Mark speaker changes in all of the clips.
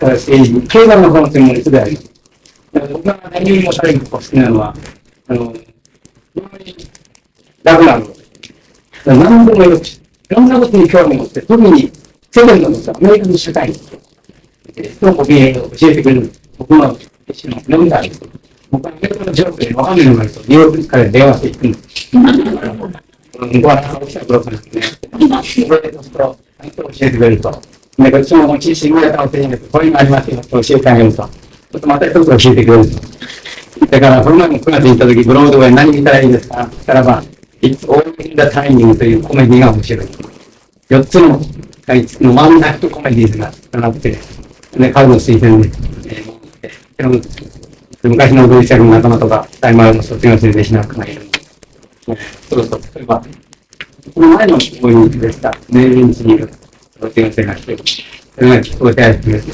Speaker 1: 政治、経済の方の専門家であります。僕が何よりも最後好きなのは、楽なの。何でもよく、いろんなことに興味を持って、特に世間のこと、アメリカの社会のご経営を教えてくれる。僕の一種のメンターです。僕はアメリカのジョークで分かんないのがあると、ニューヨークに彼電話していくんです。僕は起きた頃からですね、それでちょっと教えてくれると。で、こっちももちしんがたを手に入れて、こういうのありますよと教えてあげると。ちょっとまた一つ教えてくれると。だから、この前も9月に行った時、ブロードウェイ何見たらいいですかって言ったらば、It's all in the timing というコメディが面白い。4つの真ん中とコメディーズが並って、で、彼の推薦で、昔のドイツの仲間とか、大丸の卒業生でしなくないるんで、そうそう、例えば、この前の方にでした、明治にいる卒業生が来て、それが聞こえてあって、さ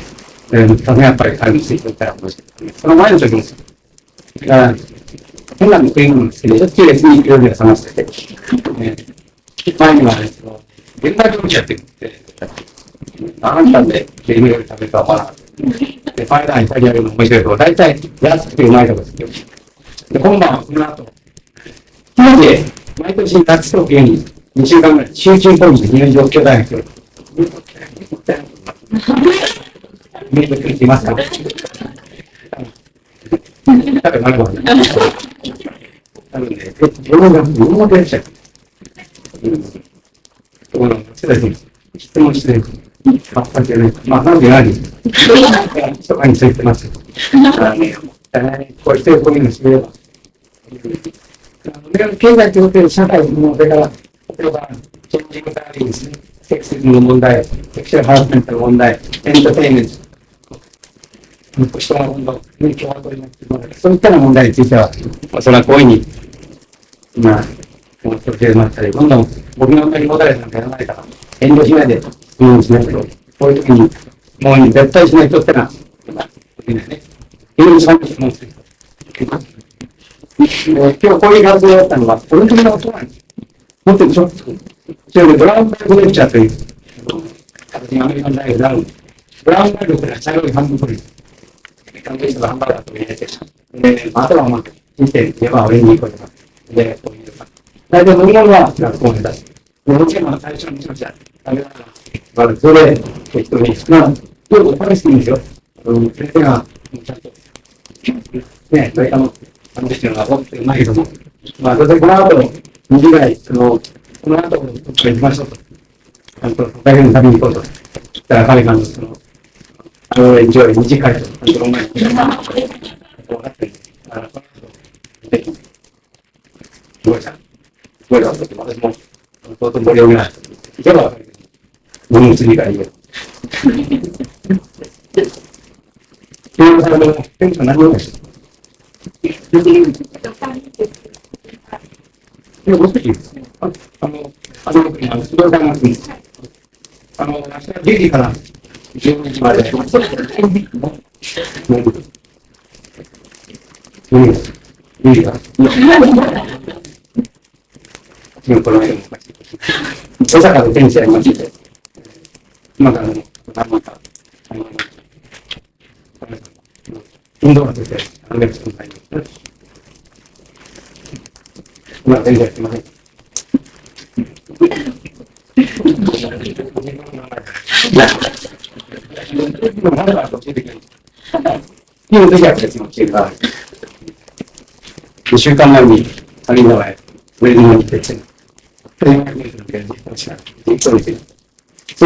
Speaker 1: すがやっぱり彼の推薦から面白い。その前の時も、だから、変なの食い物ですけど、しょっちゅう別に料理を探してて、前には、現代料理やってくって、なんだで、ゲーム料理食べるとは思わなかった。で、パイダーイタリア料理の面白いところ、大体安くてうまいところですよ。で、今晩はこの後、今で、毎年夏と冬に2週間ぐらい、集中講義で日本上京大学を、見てくれていますか？多分なるほど。なので、自分も出ちゃう。ところが、質問して、全くね、まあ、なんで何とかについてます。だからね、こうしてこういうのしてれば。経済ということで、社会の、それから、例えば、チェンジングターリーですね、セクシズムの問題、セクシュアルハラスメントの問題、エンターテインメント。人がどんどん共和党になっているので、そういったような問題については、それはこういうふうに、今、強制になったり、どんどん僕のあんまり持たれてなんかやらないから、遠慮しないで質問しないけど、こういう時に、もう絶対しない人ってのは、できないね。遠慮しない質問する人。今日こういう活動をやったのは、俺の時のことなんです。持ってるでしょ？それでブラウンバーグレクチャーという、アメリカの大学であるんです。ブラウンバーグというのは茶色い半分取り。関係者がハンバーガーと入れて、あとはまあ、人生では俺にこういうので、こういうの。大体飲み物は学校に出す。もちろん最初の人じゃダメだから、それで適当に、よく試していいんですよ。先生が、ちゃんと、ね、それから話してるのが多くてうまいけども、まあ、それでこの後、2時ぐらい、この後、どっか行きましょうと。ちゃんと大変に食べに行こうと。そしたら彼がenjoy 短いと、その前に、こうなってる。すごいじゃん。すごいだったって、私も、相当盛り上げない。いけばわかるけど、物の次がいいよ。そのためのテンション何もないし。でも、もう少し、すごい大学に、明日10時から、12時まで。いいか。この辺も大阪で電車やりまして、今からね、何万か、運動が出て、何百分かります。今、電車やってません。でも、誰か教えてくれる。今の時は別の教えがある。2週間前に、アリーナへ、ウェディングに行って、1500メートルのゲームに落ちた。そ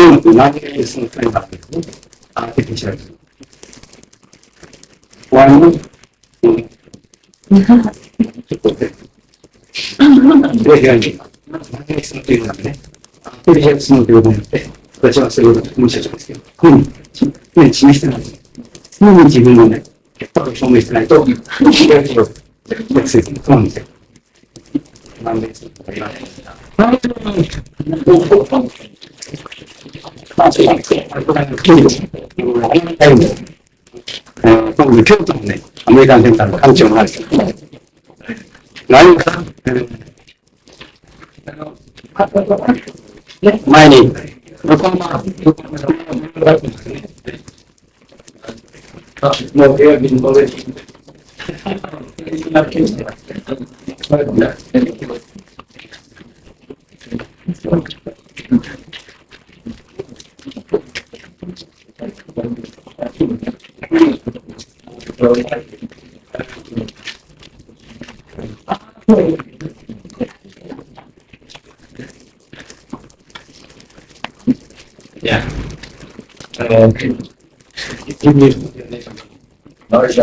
Speaker 1: ういうのって何でその2人があるんですね。徹底調べてる。終わりの、ちょっとで、開いて、何でそのというのがね、徹底調べてそのということによって、私はそれを無視しますけど、本人、ね、示してない。常に自分のね、結果を証明してないと、学生にそうなんですよ。なんでそう言わないんですか。京都のね、アメリカンセンターの館長の話。何か、前に、横浜だったんですね。もうエアビンalready. Yeah. Give me large.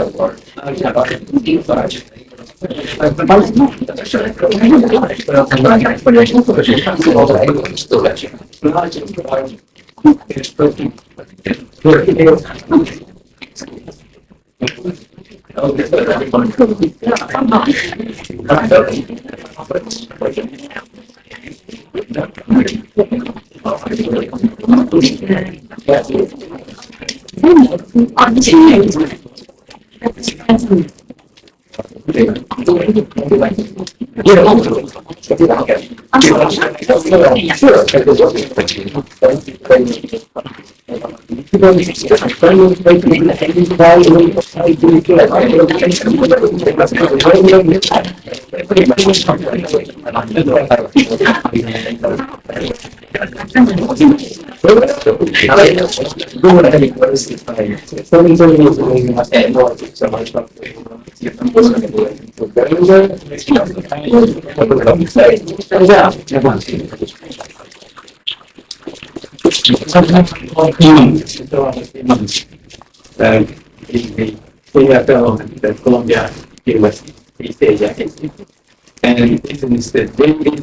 Speaker 1: The Columbia University, East Asia Institute, and this is the David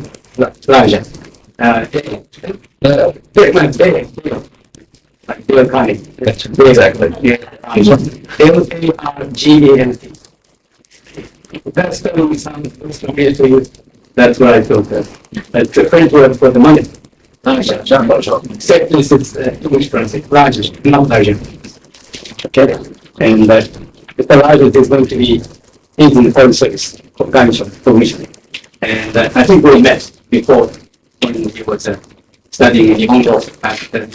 Speaker 1: Raja. Like Dale Carnegie. Exactly. L-A-R-G-A-N-T. That spelling sounds familiar to you. That's what I thought. That's the French word for the money. Except this is English pronunciation. Raja, not Raja. Okay. And Mr. Raja is going to be in the foreign service commission. And I think we met before when he was studying in Hong Kong at the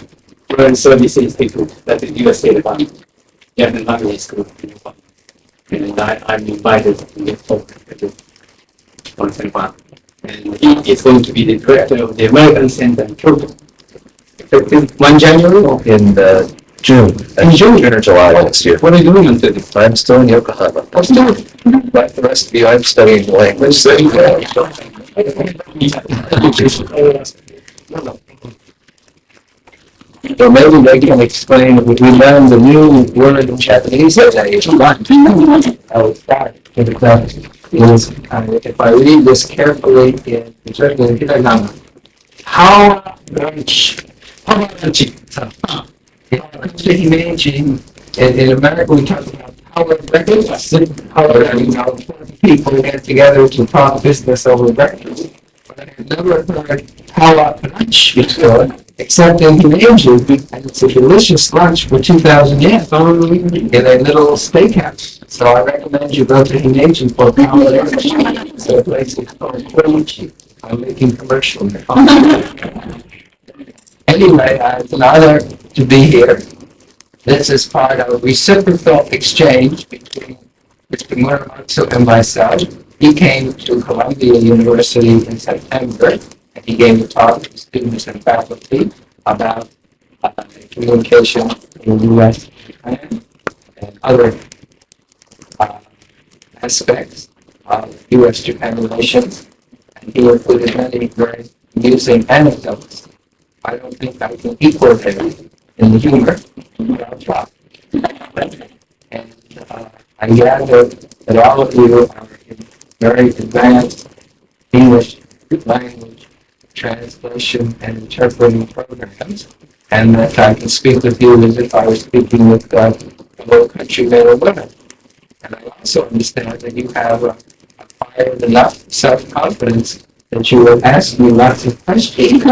Speaker 1: Foreign Service Institute, that is U.S. State Department, Japan Language School. And I'm invited to get talk once in a while. And he is going to be the director of the American Center in Kyoto. Effective 1 January or in
Speaker 2: June.
Speaker 1: In June
Speaker 2: or July next year.
Speaker 1: What are you doing until this?
Speaker 2: I'm still in Yokohama.
Speaker 1: I'm still.
Speaker 2: Like the rest of you, I'm studying language. So maybe they can explain if we learn the new word in Japanese. I will start with the question. If I read this carefully in hiragana, how much imagine in America we talk about power breakfast. How people get together to talk business over breakfast. But I've never heard power lunch before, except in Asia, and it's a delicious lunch for 2,000 yen in a little steakhouse. So I recommend you go to Asia for power lunch. It's a place called Koichi. I'm making commercial. Anyway, it's an honor to be here. This is part of a reciprocal exchange between Mr. Muramatsu and myself. He came to Columbia University in September, and he gave a talk to students and faculty about communication in the U.S. and other aspects of U.S.-Japan relations. And he included many very amusing anecdotes. I don't think I can equal him in the humor, but I'll try. And I gather that all of you are in very advanced English language translation and interpreting programs, and that I can speak with you as if I was speaking with fellow countrymen or women. And I also understand that you have acquired enough self-confidence that you will ask me lots of questions.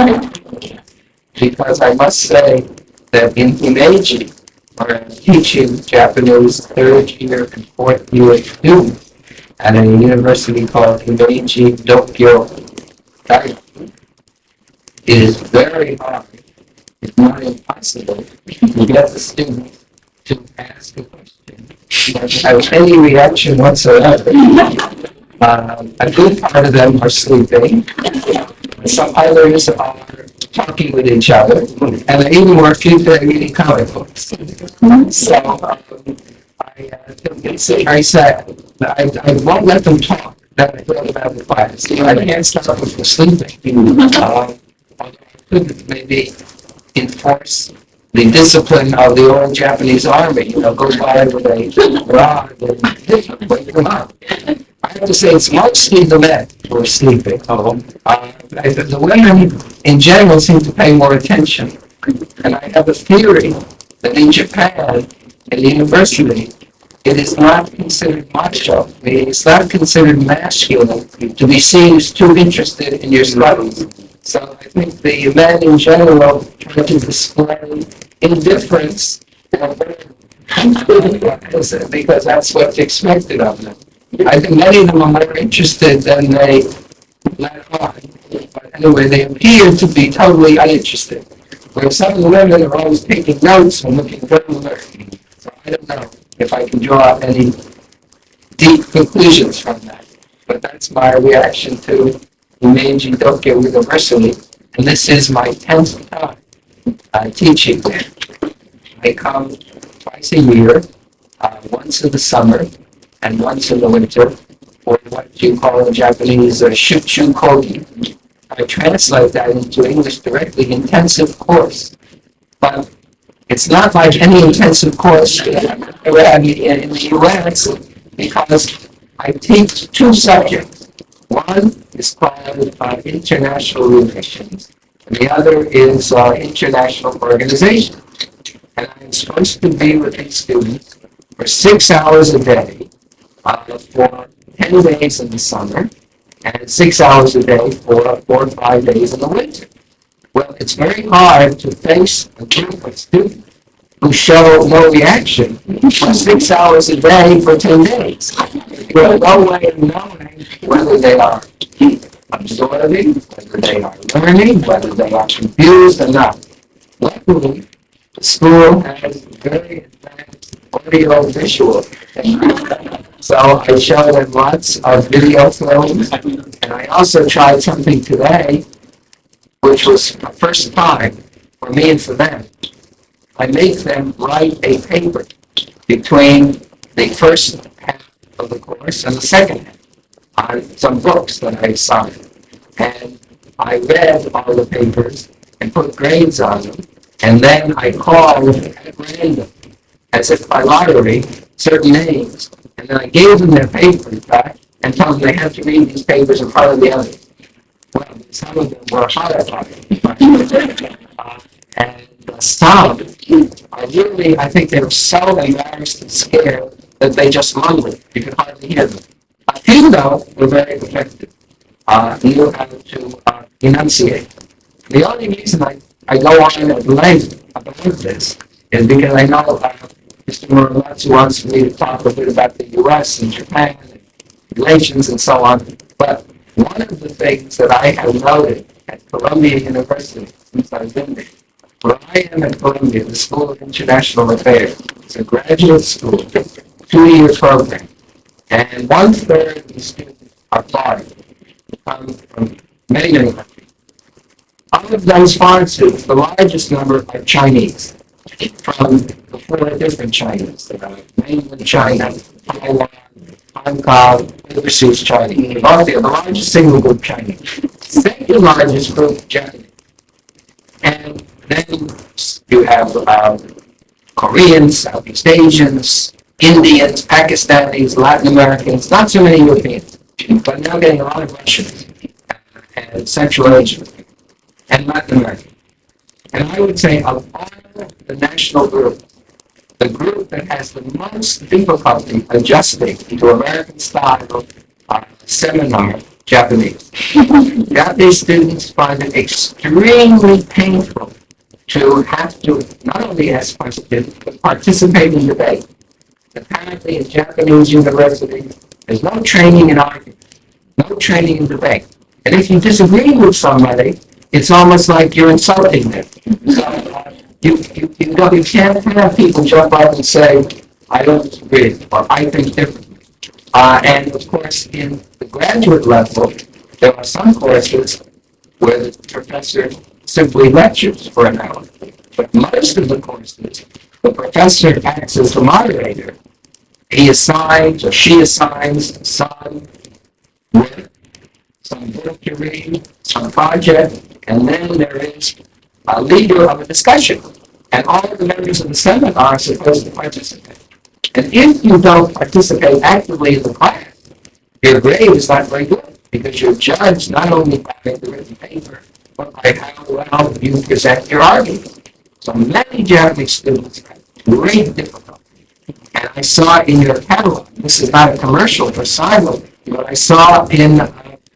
Speaker 2: Because I must say that in Himeji, where I'm teaching Japanese third year and fourth year students at a university called Himeji Dokyo Daigaku, it is very hard it's not impossible to get the student to ask a question without any reaction whatsoever. A good part of them are sleeping. Some others are talking with each other, and even more few they're reading comic books. So I think it's very sad. I won't let them talk. That I feel about the class. I can't stop them from sleeping. I could maybe enforce the discipline of the old Japanese army. Go by with a rod and wake them up. I have to say it's mostly the men who are sleeping. The women in general seem to pay more attention. And I have a theory that in Japan, in the university, it is not considered macho. It's not considered masculine to be seen as too interested in your studies. So I think the men in general try to display indifference because that's what's expected of them. I think many of them are more interested than they let on. But anyway, they appear to be totally uninterested. Whereas some of the women are always taking notes and looking very alert. So I don't know if I can draw any deep conclusions from that. But that's my reaction to Meiji Tokyo University. And this is my 10th time teaching there. I come twice a year, once in the summer and once in the winter, or what you call in Japanese shuchu kogi. I translate that into English directly, intensive course. But it's not like any intensive course in the U.S. because I teach two subjects. One is called international relations, and the other is international organization. And I'm supposed to be with these students for 6 hours a day for 10 days in the summer and 6 hours a day for 4 or 5 days in the winter. Well, it's very hard to face a group of students who show no reaction for 6 hours a day for 10 days. You have no way of knowing whether they are absorbing, whether they are learning, whether they are confused or not. Luckily, the school has very advanced audio-visual. So I show them lots of video films, and I also tried something today, which was the first time for me and for them. I make them write a paper between the first half of the course and the second half on some books that I assigned. And I read all the papers and put grades on them, and then I called at random, as if by lottery, certain names. And then I gave them their papers back and told them they had to read these papers in front of the others. Well, some of them were horrified. And some I think they were so embarrassed and scared that they just mumbled. You could hardly hear them. A few, though, were very effective. Knew how to enunciate. The only reason I go on at length about this is because I know Mr. Muramatsu wants me to talk a bit about the U.S. and Japan and relations and so on. But one of the things that I have noted at Columbia University since I've been there, where I am at Columbia, the School of International Affairs, it's a graduate school, 2-year program, and 1/3 of the students are foreign. They come from many, many countries. Out of those foreign students, the largest number are Chinese, from the 4 different Chinas, mainland China, Taiwan, Hong Kong, overseas China. The largest single group Chinese. Second largest group Japanese. And then you have Koreans, Southeast Asians, Indians, Pakistanis, Latin Americans, not so many Europeans, but now getting a lot of Russians and Central Asians and Latin Americans. And I would say of all the national groups, the group that has the most difficulty adjusting to American-style seminar, Japanese. Japanese students find it extremely painful to have to not only ask questions, but participate in debate. Apparently in Japanese universities, there's no training in argument, no training in debate. And if you disagree with somebody, it's almost like you're insulting them. So, you can't have people jump up and say, I don't agree, or I think differently. And of course, in the graduate level, there are some courses where the professor simply lectures for an hour. But most of the courses, the professor acts as the moderator. He assigns or she assigns some work, some book to read, some project, and then there is a leader of a discussion. And all of the members of the seminar are supposed to participate. And if you don't participate actively in the class, your grade is not very good because you're judged not only by the written paper, but by how well you present your argument. So many Japanese students have great difficulty. And I saw in your catalog, this is not a commercial for Simon, but I saw in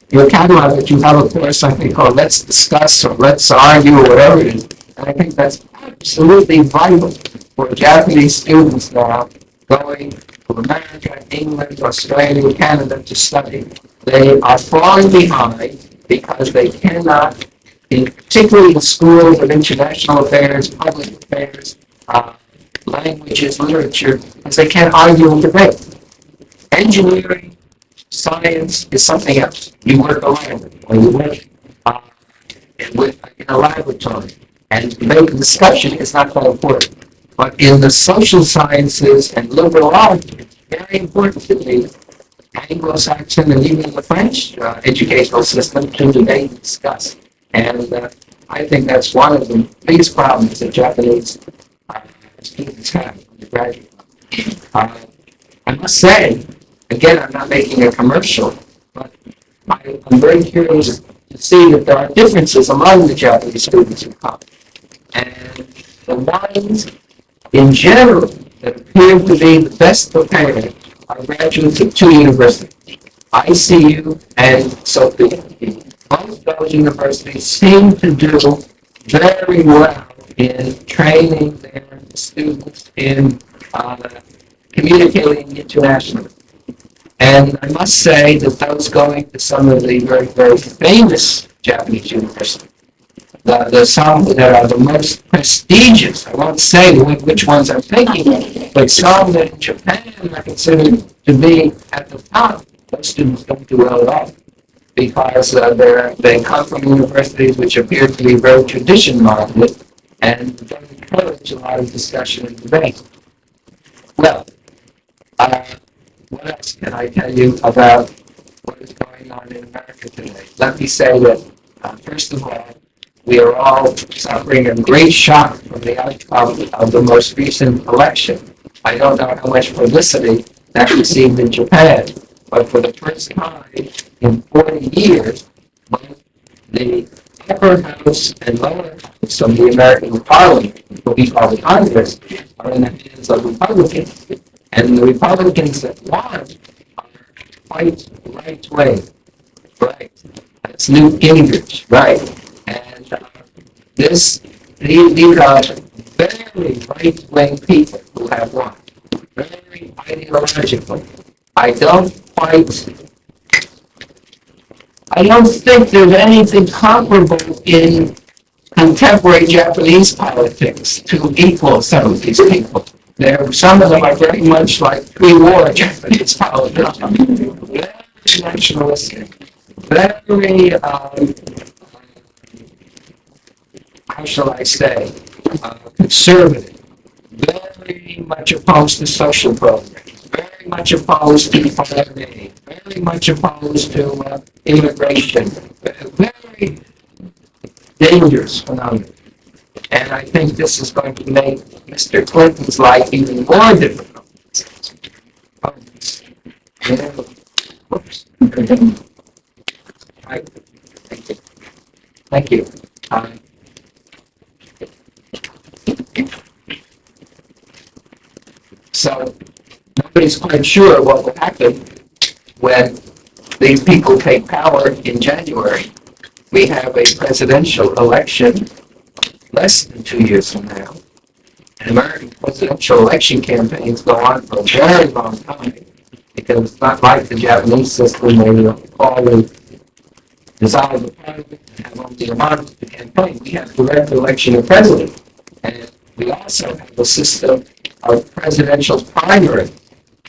Speaker 2: your catalog that you have a course, I think, called Let's Discuss or Let's Argue or whatever it is. And I think that's absolutely vital for Japanese students now going to America, England, Australia, Canada to study. They are falling behind because they cannot, particularly in schools of international affairs, public affairs, languages, literature, because they can't argue and debate. Engineering, science is something else. You work alone, or you work in a laboratory, and debate and discussion is not that important. But in the social sciences and liberal arts, it's very important to the Anglo-Saxon and even the French educational system to debate and discuss. And I think that's one of the biggest problems that Japanese students have undergraduate. I must say, again, I'm not making a commercial, but I'm very curious to see that there are differences among the Japanese students who come. And the ones, in general, that appear to be the best prepared are graduates of two universities, ICU and Sophia. Both those universities seem to do very well in training their students in communicating internationally. And I must say that those going to some of the very, very famous Japanese universities, the some that are the most prestigious, I won't say which ones I'm thinking of, but some that in Japan are considered to be at the top, those students don't do well at all, because they come from universities which appear to be very tradition-minded and don't encourage a lot of discussion and debate. Well, what else can I tell you about what is going on in America today? Let me say that, first of all, we are all suffering a great shock from the outcome of the most recent election. I don't know how much publicity that received in Japan, but for the first time in 40 years, both the upper house and lower house of the American Parliament, what we call the Congress, are in the hands of Republicans. And the Republicans that won are quite right-wing, right? That's Newt Gingrich, right? And these are very right-wing people who have won, very ideologically. I don't think there's anything comparable in contemporary Japanese politics to equal some of these people. Some of them are very much like pre-war Japanese politics, very nationalistic, very, how shall I say, conservative, very much opposed to social programs, very much opposed to foreign aid, very much opposed to immigration, very dangerous phenomenon. And I think this is going to make Mr. Clinton's life even more difficult. Whoops. Right. Thank you. So nobody's quite sure what will happen when these people take power in January. We have a presidential election less than 2 years from now. And American presidential election campaigns go on for a very long time because it's not like the Japanese system where you always dissolve the parliament and have only a month to campaign. We have direct election of president. And we also have a system of presidential primary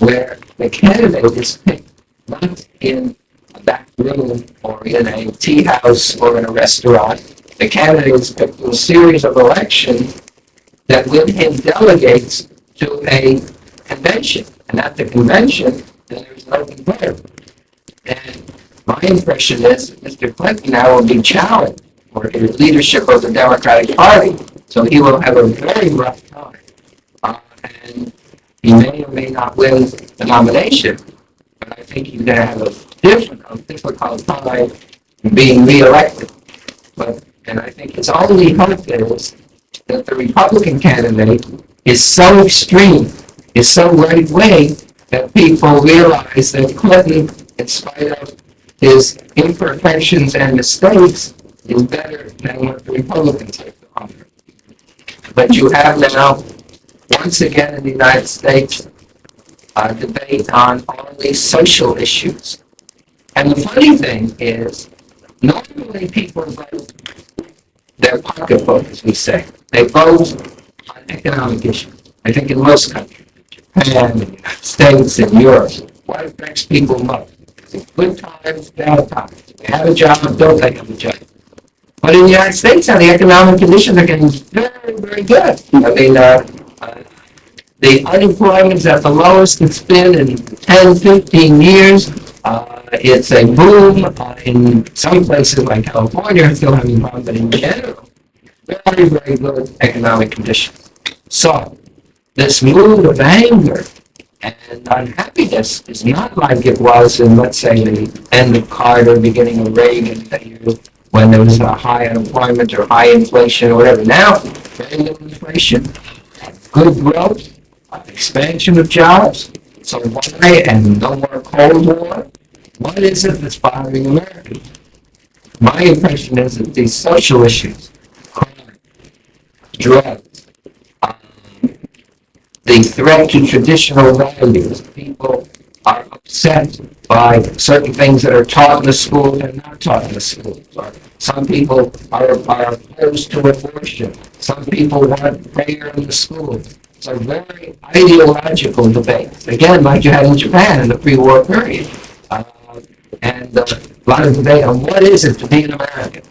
Speaker 2: where the candidate is picked not in a back room or in a tea house or in a restaurant. The candidate is picked in a series of elections that with him delegates to a convention. And at the convention, then there's an open vote. And my impression is that Mr. Clinton now will be challenged for his leadership of the Democratic Party. So he will have a very rough time. And he may or may not win the nomination. But I think he's going to have a difficult time being reelected. And I think his only hope is that the Republican candidate is so extreme, is so right-wing, that people realize that Clinton, in spite of his imperfections and mistakes, is better than what the Republicans have to offer. But you have now, once again in the United States, a debate on all these social issues. And the funny thing is, normally people vote their pocketbook, as we say. They vote on economic issues. I think in most countries, Japan, the United States, and Europe, what affects people most? Good times, bad times. They have a job, don't they have a job? But in the United States now, the economic conditions are getting very, very good. I mean, the unemployment is at the lowest it's been in 10, 15 years. It's a boom in some places like California, it's still having problems, but in general, very, very good economic conditions. So, this mood of anger and unhappiness is not like it was in, let's say, the end of Carter, beginning of Reagan, when there was a high unemployment or high inflation or whatever. Now, very little inflation, good growth, expansion of jobs. So why, and no more Cold War? What is it that's bothering Americans? My impression is that these social issues, crime, drugs, the threat to traditional values, people are upset by certain things that are taught in the schools and not taught in the schools. Or some people are opposed to abortion. Some people want prayer in the schools. It's a very ideological debate. Again, like you had in Japan in the pre-war period. And a lot of debate on what is it to be an American.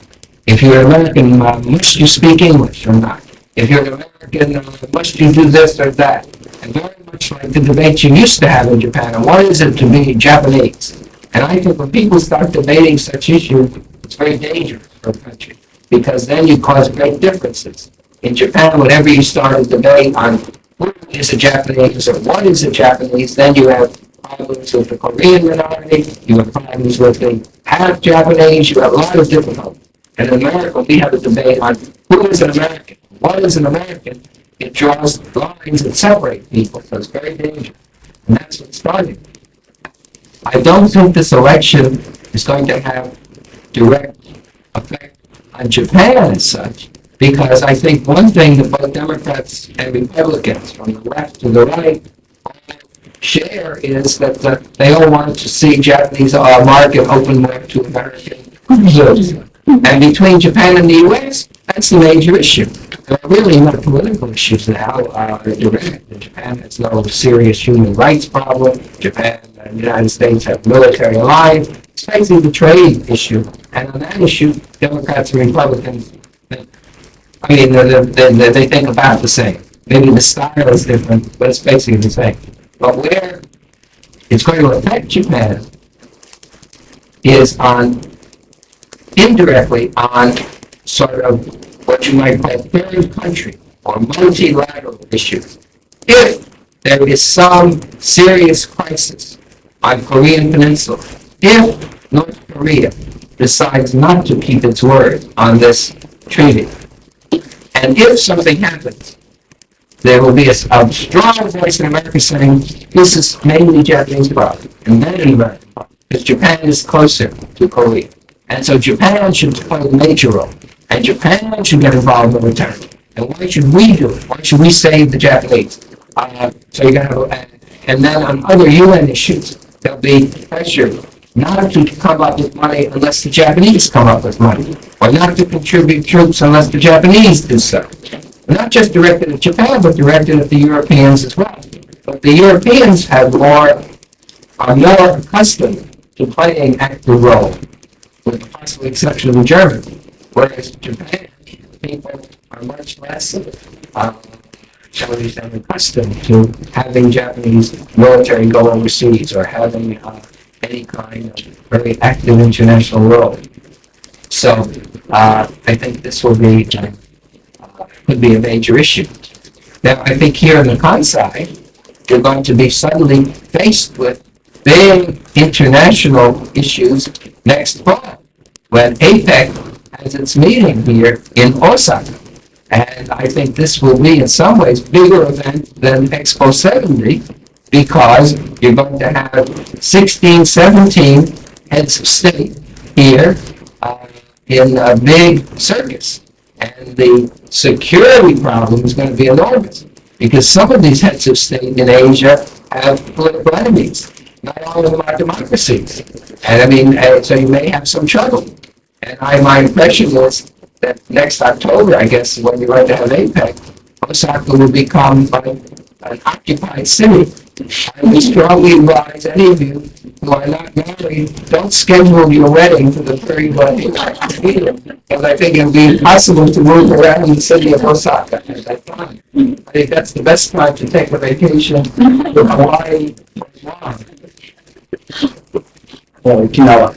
Speaker 2: If you're an American, must you speak English or not? If you're an American, must you do this or that? And very much like the debate you used to have in Japan on what is it to be Japanese. And I think when people start debating such issues, it's very dangerous for a country, because then you cause great differences. In Japan, whenever you start a debate on who is a Japanese or what is a Japanese, then you have problems with the Korean minority, you have problems with the half Japanese, you have a lot of difficulties. And in America, we have a debate on who is an American, what is an American. It draws lines that separate people, so it's very dangerous. And that's what's starting. I don't think this election is going to have direct effect on Japan as such, because I think one thing that both Democrats and Republicans, from the left to the right, share is that they all want to see Japanese market open more to American goods. And between Japan and the U.S., that's the major issue. There are really no political issues now. Japan has no serious human rights problem. Japan and the United States have military alliance. It's basically the trade issue. And on that issue, Democrats and Republicans, I mean, they think about the same. Maybe the style is different, but it's basically the same. But where it's going to affect Japan is indirectly on sort of what you might call third country or multilateral issues. If there is some serious crisis on Korean Peninsula, if North Korea decides not to keep its word on this treaty, and if something happens, there will be a strong voice in America saying, this is mainly Japanese problem, and then an American problem, because Japan is closer to Korea. And so Japan should play a major role, and Japan should get involved militarily. And why should we do it? Why should we save the Japanese? So you're going to have, and then on other UN issues, there'll be pressure not to come up with money unless the Japanese come up with money, or not to contribute troops unless the Japanese do so. Not just directed at Japan, but directed at the Europeans as well. But the Europeans are more accustomed to playing an active role, with the possible exception of the Germans. Whereas Japan, people are much less, shall we say, accustomed to having Japanese military go overseas or having any kind of very active international role. So I think this will be could be a major issue. Now, I think here in the Kansai, you're going to be suddenly faced with big international issues next fall when APEC has its meeting here in Osaka. And I think this will be, in some ways, bigger event than Expo 70 because you're going to have 16, 17 heads of state here in a big circus. And the security problem is going to be enormous because some of these heads of state in Asia have political enemies. Not all of them are democracies. And I mean, so you may have some trouble. And my impression is that next October, I guess, when you're going to have APEC, Osaka will become an occupied city. I would strongly advise any of you who are not married, don't schedule your wedding for the period when APEC meeting, because I think it would be impossible to move around the city of Osaka at that time. I think that's the best time to take a vacation to Hawaii or Guam.
Speaker 1: Or Okinawa.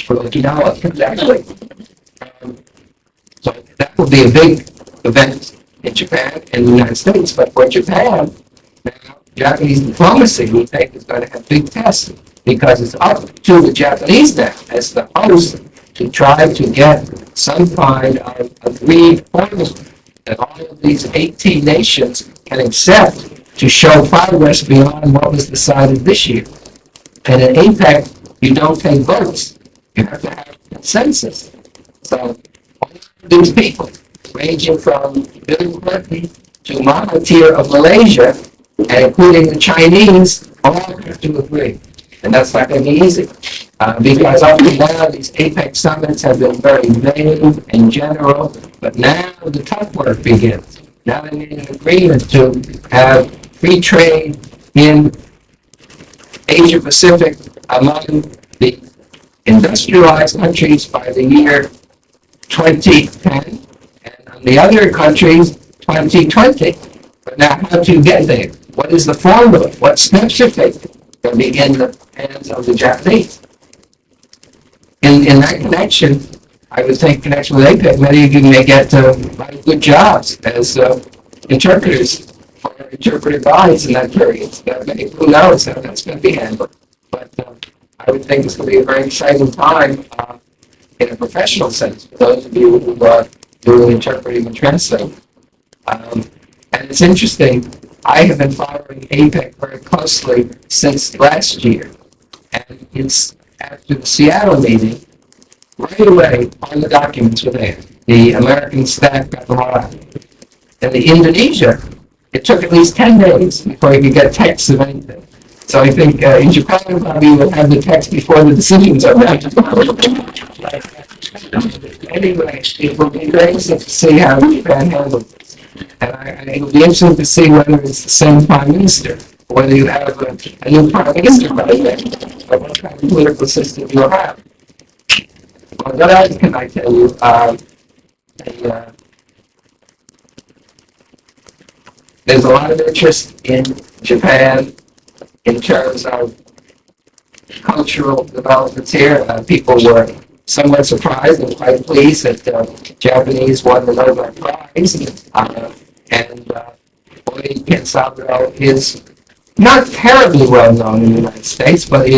Speaker 2: For Okinawa, exactly. So that will be a big event in Japan and the United States. But for Japan, now, Japanese diplomacy, we think, is going to have big tests because it's up to the Japanese now as the host to try to get some kind of agreed formula that all of these 18 nations can accept to show progress beyond what was decided this year. And in APEC, you don't take votes. You have to have consensus. So all these people, ranging from Bill Clinton to Mahathir of Malaysia, and including the Chinese, all have to agree. And that's not going to be easy. Because up to now, these APEC summits have been very vague and general, but now the tough work begins. Now they need an agreement to have free trade in Asia Pacific among the industrialized countries by the year 2010, and on the other countries, 2020. But now, how do you get there? What is the formula? What steps are taken to be in the hands of the Japanese? In that connection, I would think, connection with APEC, many of you may get very good jobs as interpreters or interpreter guides in that period. Who knows how that's going to be handled? But I would think it's going to be a very exciting time in a professional sense for those of you who are doing interpreting and translating. And it's interesting, I have been following APEC very closely since last year. And after the Seattle meeting, right away, all the documents were there. The American staff got them all out. And the Indonesia, it took at least 10 days before you could get texts of anything. So I think in Japan, probably will have the text before the decisions are made. Anyway, it will be very interesting to see how Japan handles this. And it will be interesting to see whether it's the same prime minister, or whether you have a new prime minister by then, or what kind of political system you'll have. Well, what else can I tell you? There's a lot of interest in Japan in terms of cultural developments here. People were somewhat surprised and quite pleased that the Japanese won the Nobel Prize. And Boy Kensaburo is not terribly well known in the United States, but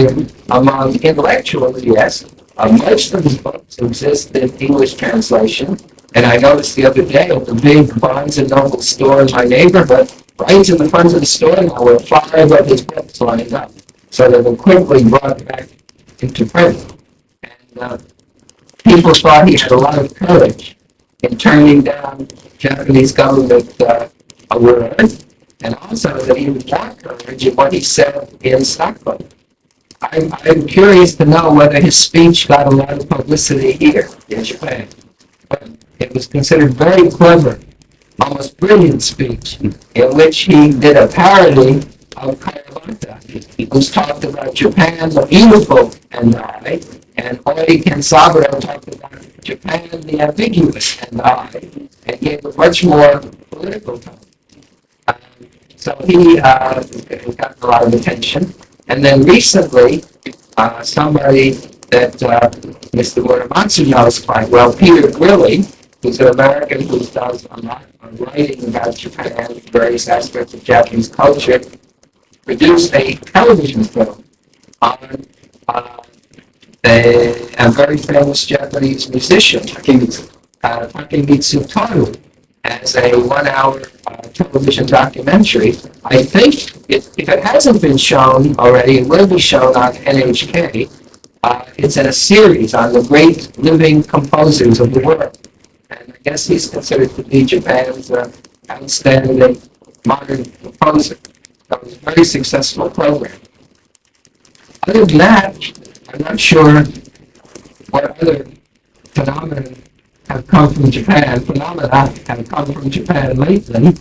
Speaker 2: among intellectuals, yes. Most of his books exist in English translation. And I noticed the other day at the big Barnes & Noble store in my neighborhood, right in the front of the store now were 5 of his books lined up. So they were quickly brought back into print. And people thought he had a lot of courage in turning down Japanese government awards, and also that he was more courage in what he said in Stockholm. I'm curious to know whether his speech got a lot of publicity here in Japan. But it was considered very clever, almost brilliant speech, in which he did a parody of Kayabata, who's talked about Japan the beautiful and Oi Kensaburo talked about Japan the ambiguous and and gave a much more political tone. So he got a lot of attention. And then recently, somebody that Mr. Muramatsu knows quite well, Peter Grilly, who's an American who does a lot of writing about Japan, various aspects of Japanese culture, produced a television film on a very famous Japanese musician, Takemitsu Toru, as a 1 hour television documentary. I think if it hasn't been shown already, it will be shown on NHK. It's in a series on the great living composers of the world. And I guess he's considered to be Japan's outstanding modern composer. That was a very successful program. Other than that, I'm not sure what other phenomena have come from Japan. Phenomena have come from Japan lately.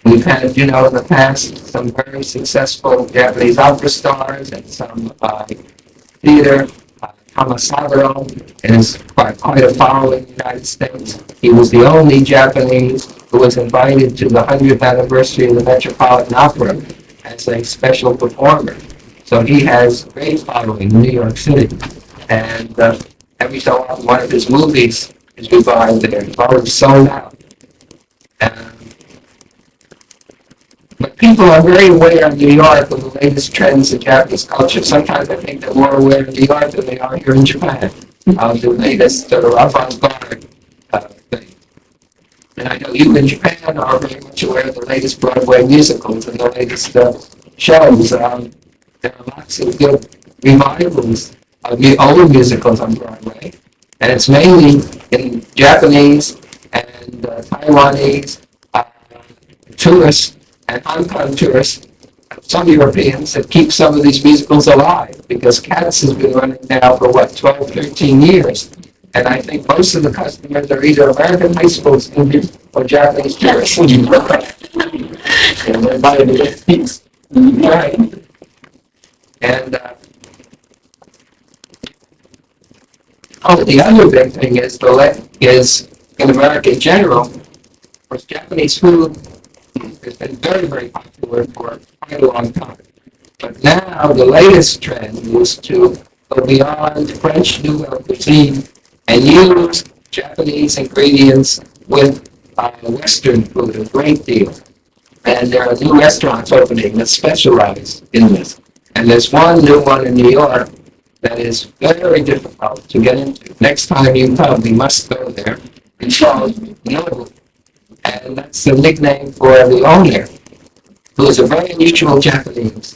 Speaker 2: We've had, in the past, some very successful Japanese opera stars and some theater. Hamasaburo is quite a following in the United States. He was the only Japanese who was invited to the 100th anniversary of the Metropolitan Opera as a special performer. So he has great following in New York City. And every so often, one of his movies is revived there. It's already sold out. But people are very aware in New York of the latest trends in Japanese culture. Sometimes I think they're more aware in New York than they are here in Japan of the latest avant-garde thing. And I know you in Japan are very much aware of the latest Broadway musicals and the latest shows. There are lots of good revivals of the old musicals on Broadway. And it's mainly in Japanese and Taiwanese tourists and Hong Kong tourists, some Europeans, that keep some of these musicals alive, because Cats has been running now for 12, 13 years. And I think most of the customers are either American high school students or Japanese tourists. And they're buying the piece. Right. And the other big thing is in America in general, of course, Japanese food has been very, very popular for quite a long time. But now the latest trend is to go beyond French nouvelle cuisine and use Japanese ingredients with Western food a great deal. And there are new restaurants opening that specialize in this. And there's one new one in New York that is very difficult to get into. Next time you come, we must go there. It's called Nobu. And that's the nickname for the owner, who is a very unusual Japanese,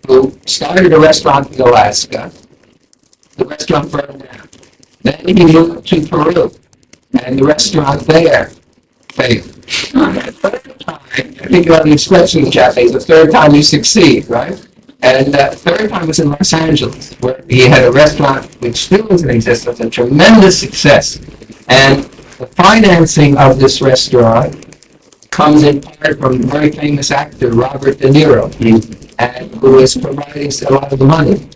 Speaker 2: who started a restaurant in Alaska. The restaurant burned down. Then he moved to Peru, and the restaurant there failed. The third time, I think about the expression in Japanese, the third time you succeed, right? And the third time was in Los Angeles, where he had a restaurant which still is in existence, a tremendous success. And the financing of this restaurant comes in part from the very famous actor Robert De Niro, and who is providing a lot of the money.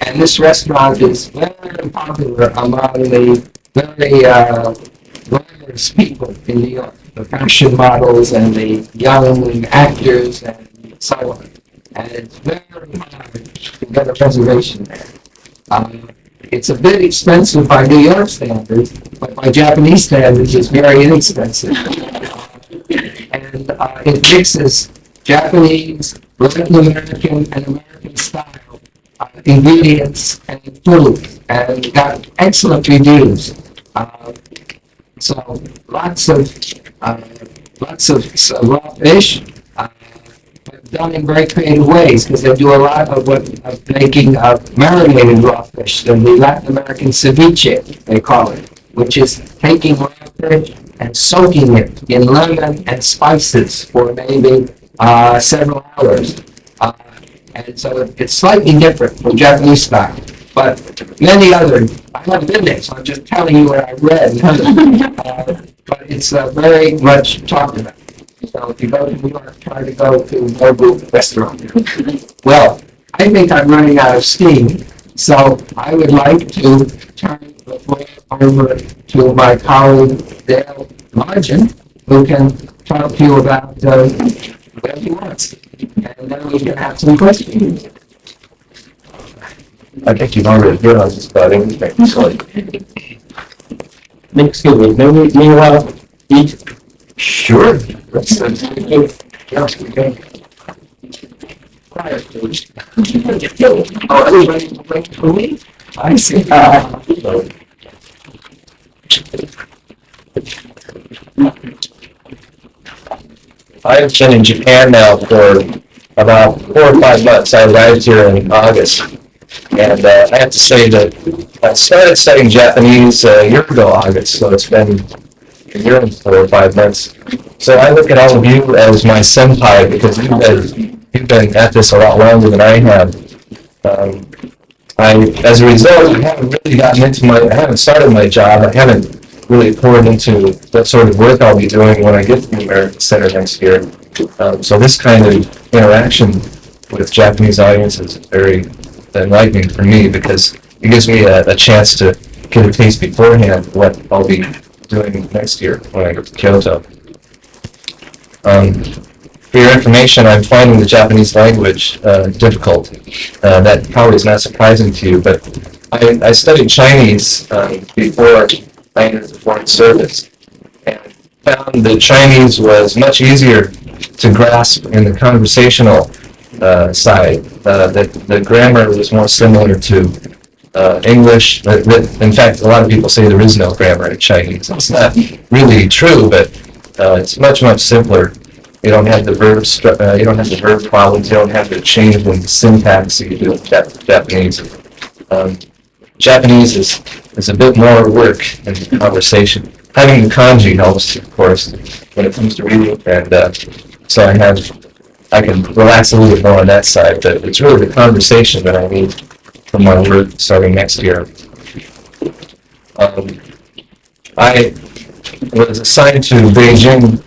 Speaker 2: And this restaurant is very popular among the very glamorous people in New York, the fashion models and the young actors and so on. And it's very hard to get a reservation there. It's a bit expensive by New York standards, but by Japanese standards, it's very inexpensive. And it mixes Japanese, Latin American, and American style ingredients and food, and got excellent reviews. So lots of raw fish, but done in very creative ways, because they do a lot of making marinated raw fish, the Latin American ceviche, they call it, which is taking raw fish and soaking it in lemon and spices for maybe several hours. And so it's slightly different from Japanese style. But many other, I haven't been there, so I'm just telling you what I read. But it's very much talked about. So if you go to New York, try to go to Nobu restaurant. Well, I think I'm running out of steam, so I would like to turn the floor over to my colleague Dale Langent, who can talk to you about whatever he wants. And then we can have some questions.
Speaker 3: I think you've already hit on just about everything. So, excuse me, may you eat?
Speaker 2: Sure. Yes, we can. Quiet, please. Oh, everybody wait for me? I see.
Speaker 3: I've been in Japan now for about 4 or 5 months. I arrived here in August. And I have to say that I started studying Japanese a year ago, August, so it's been a year and 4 or 5 months. So I look at all of you as my senpai because you've been at this a lot longer than I have. As a result, I haven't really gotten into I haven't started my job. I haven't really poured into what sort of work I'll be doing when I get to the American Center next year. So this kind of interaction with Japanese audiences is very enlightening for me because it gives me a chance to get a taste beforehand of what I'll be doing next year when I go to Kyoto. For your information, I'm finding the Japanese language difficult. That probably is not surprising to you, but I studied Chinese before I entered the Foreign Service and found that Chinese was much easier to grasp in the conversational side. That the grammar was more similar to English. In fact, a lot of people say there is no grammar in Chinese. It's not really true, but it's much simpler. You don't have the verb problems. You don't have the change in the syntax that you do with Japanese. Japanese is a bit more work in the conversation. Having the kanji helps, of course, when it comes to reading, and so I can relax a little bit more on that side. But it's really the conversation that I need for my work starting next year. I was assigned to Beijing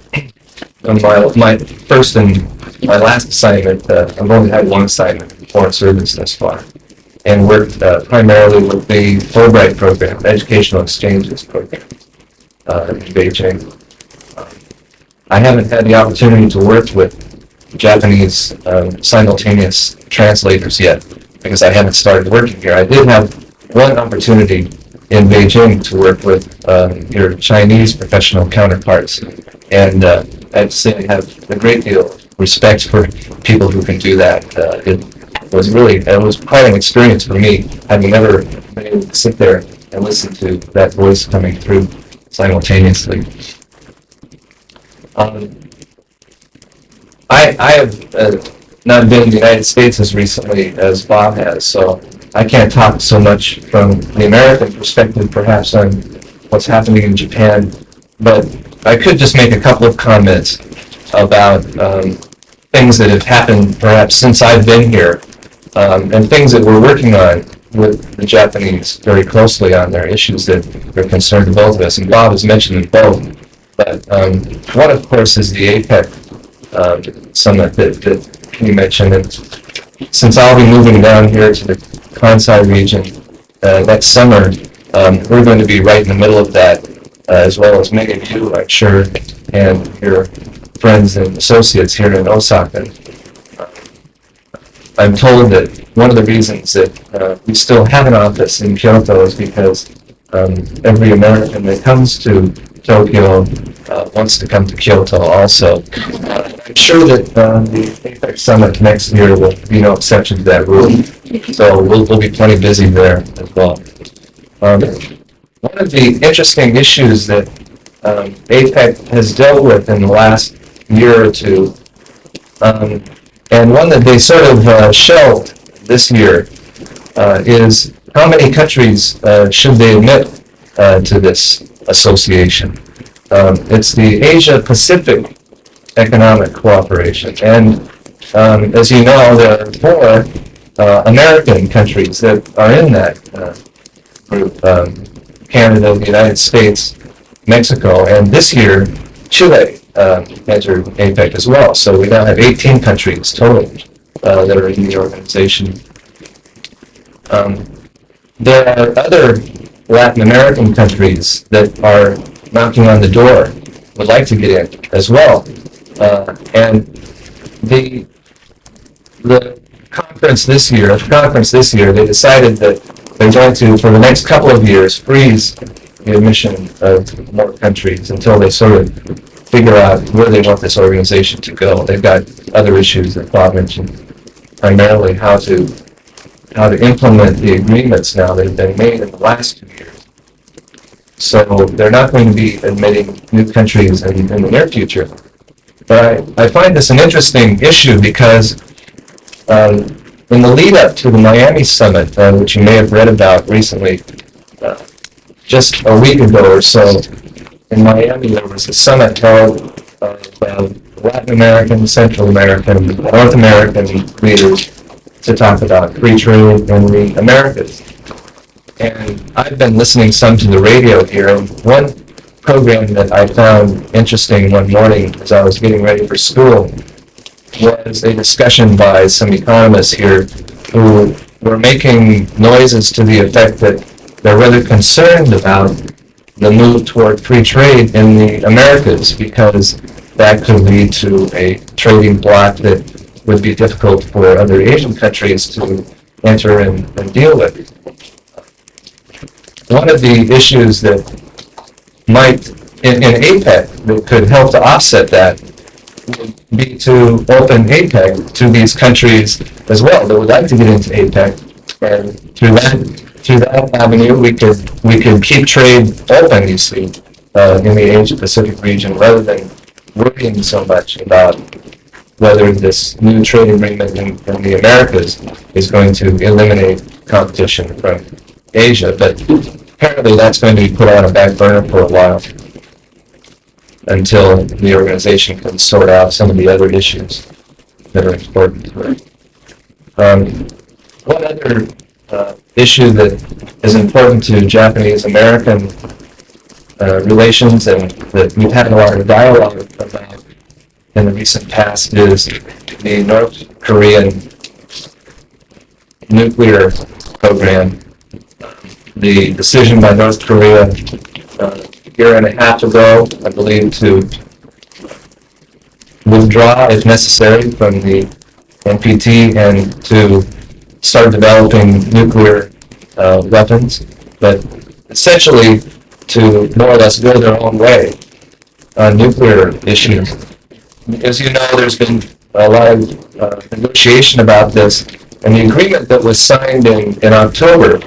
Speaker 3: on my first and my last assignment. I've only had one assignment in Foreign Service thus far, and worked primarily with the Fulbright program, Educational Exchanges program in Beijing. I haven't had the opportunity to work with Japanese simultaneous translators yet because I haven't started working here. I did have one opportunity in Beijing to work with your Chinese professional counterparts, and I have to say I have a great deal of respect for people who can do that. It was quite an experience for me, having never been able to sit there and listen to that voice coming through simultaneously. I have not been in the United States as recently as Bob has, so I can't talk so much from the American perspective, perhaps, on what's happening in Japan, but I could just make a couple of comments about things that have happened perhaps since I've been here, and things that we're working on with the Japanese very closely on their issues that are concerned to both of us, and Bob has mentioned them both. But one, of course, is the APEC summit that he mentioned. And since I'll be moving down here to the Kansai region next summer, we're going to be right in the middle of that, as well as many of you, I'm sure, and your friends and associates here in Osaka. I'm told that one of the reasons that we still have an office in Kyoto is because every American that comes to Tokyo wants to come to Kyoto also. I'm sure that the APEC Summit next year will be no exception to that rule. So we'll be plenty busy there as well. One of the interesting issues that APEC has dealt with in the last year or two, and one that they sort of shelved this year, is how many countries should they admit to this association? It's the Asia-Pacific Economic Cooperation. And as you know, there are 4 American countries that are in that group. Canada, the United States, Mexico, and this year, Chile entered APEC as well. So we now have 18 countries total that are in the organization. There are other Latin American countries that are knocking on the door, would like to get in as well. And the conference this year, they decided that they're going to, for the next couple of years, freeze the admission of more countries until they sort of figure out where they want this organization to go. They've got other issues that Bob mentioned, primarily how to implement the agreements now that have been made in the last 2 years. So they're not going to be admitting new countries in the near future. But I find this an interesting issue because in the lead-up to the Miami summit, which you may have read about recently, just a week ago or so, in Miami there was a summit held of Latin American, Central American, North American leaders to talk about free trade in the Americas. And I've been listening some to the radio here, and one program that I found interesting one morning as I was getting ready for school was a discussion by some economists here who were making noises to the effect that they're rather concerned about the move toward free trade in the Americas because that could lead to a trading bloc that would be difficult for other Asian countries to enter and deal with. One of the issues that might, in APEC, that could help to offset that would be to open APEC to these countries as well that would like to get into APEC, and through that avenue we could keep trade open, you see, in the Asia-Pacific region, rather than worrying so much about whether this new trade agreement in the Americas is going to eliminate competition from Asia. But apparently that's going to be put on a back burner for a while until the organization can sort out some of the other issues that are important to it. One other issue that is important to Japanese-American relations and that we've had a lot of dialogue about in the recent past is the North Korean nuclear program. The decision by North Korea a year and a half ago, I believe, to withdraw, if necessary, from the NPT and to start developing nuclear weapons, but essentially to more or less go their own way on nuclear issues. As you know, there's been a lot of negotiation about this, and the agreement that was signed in October,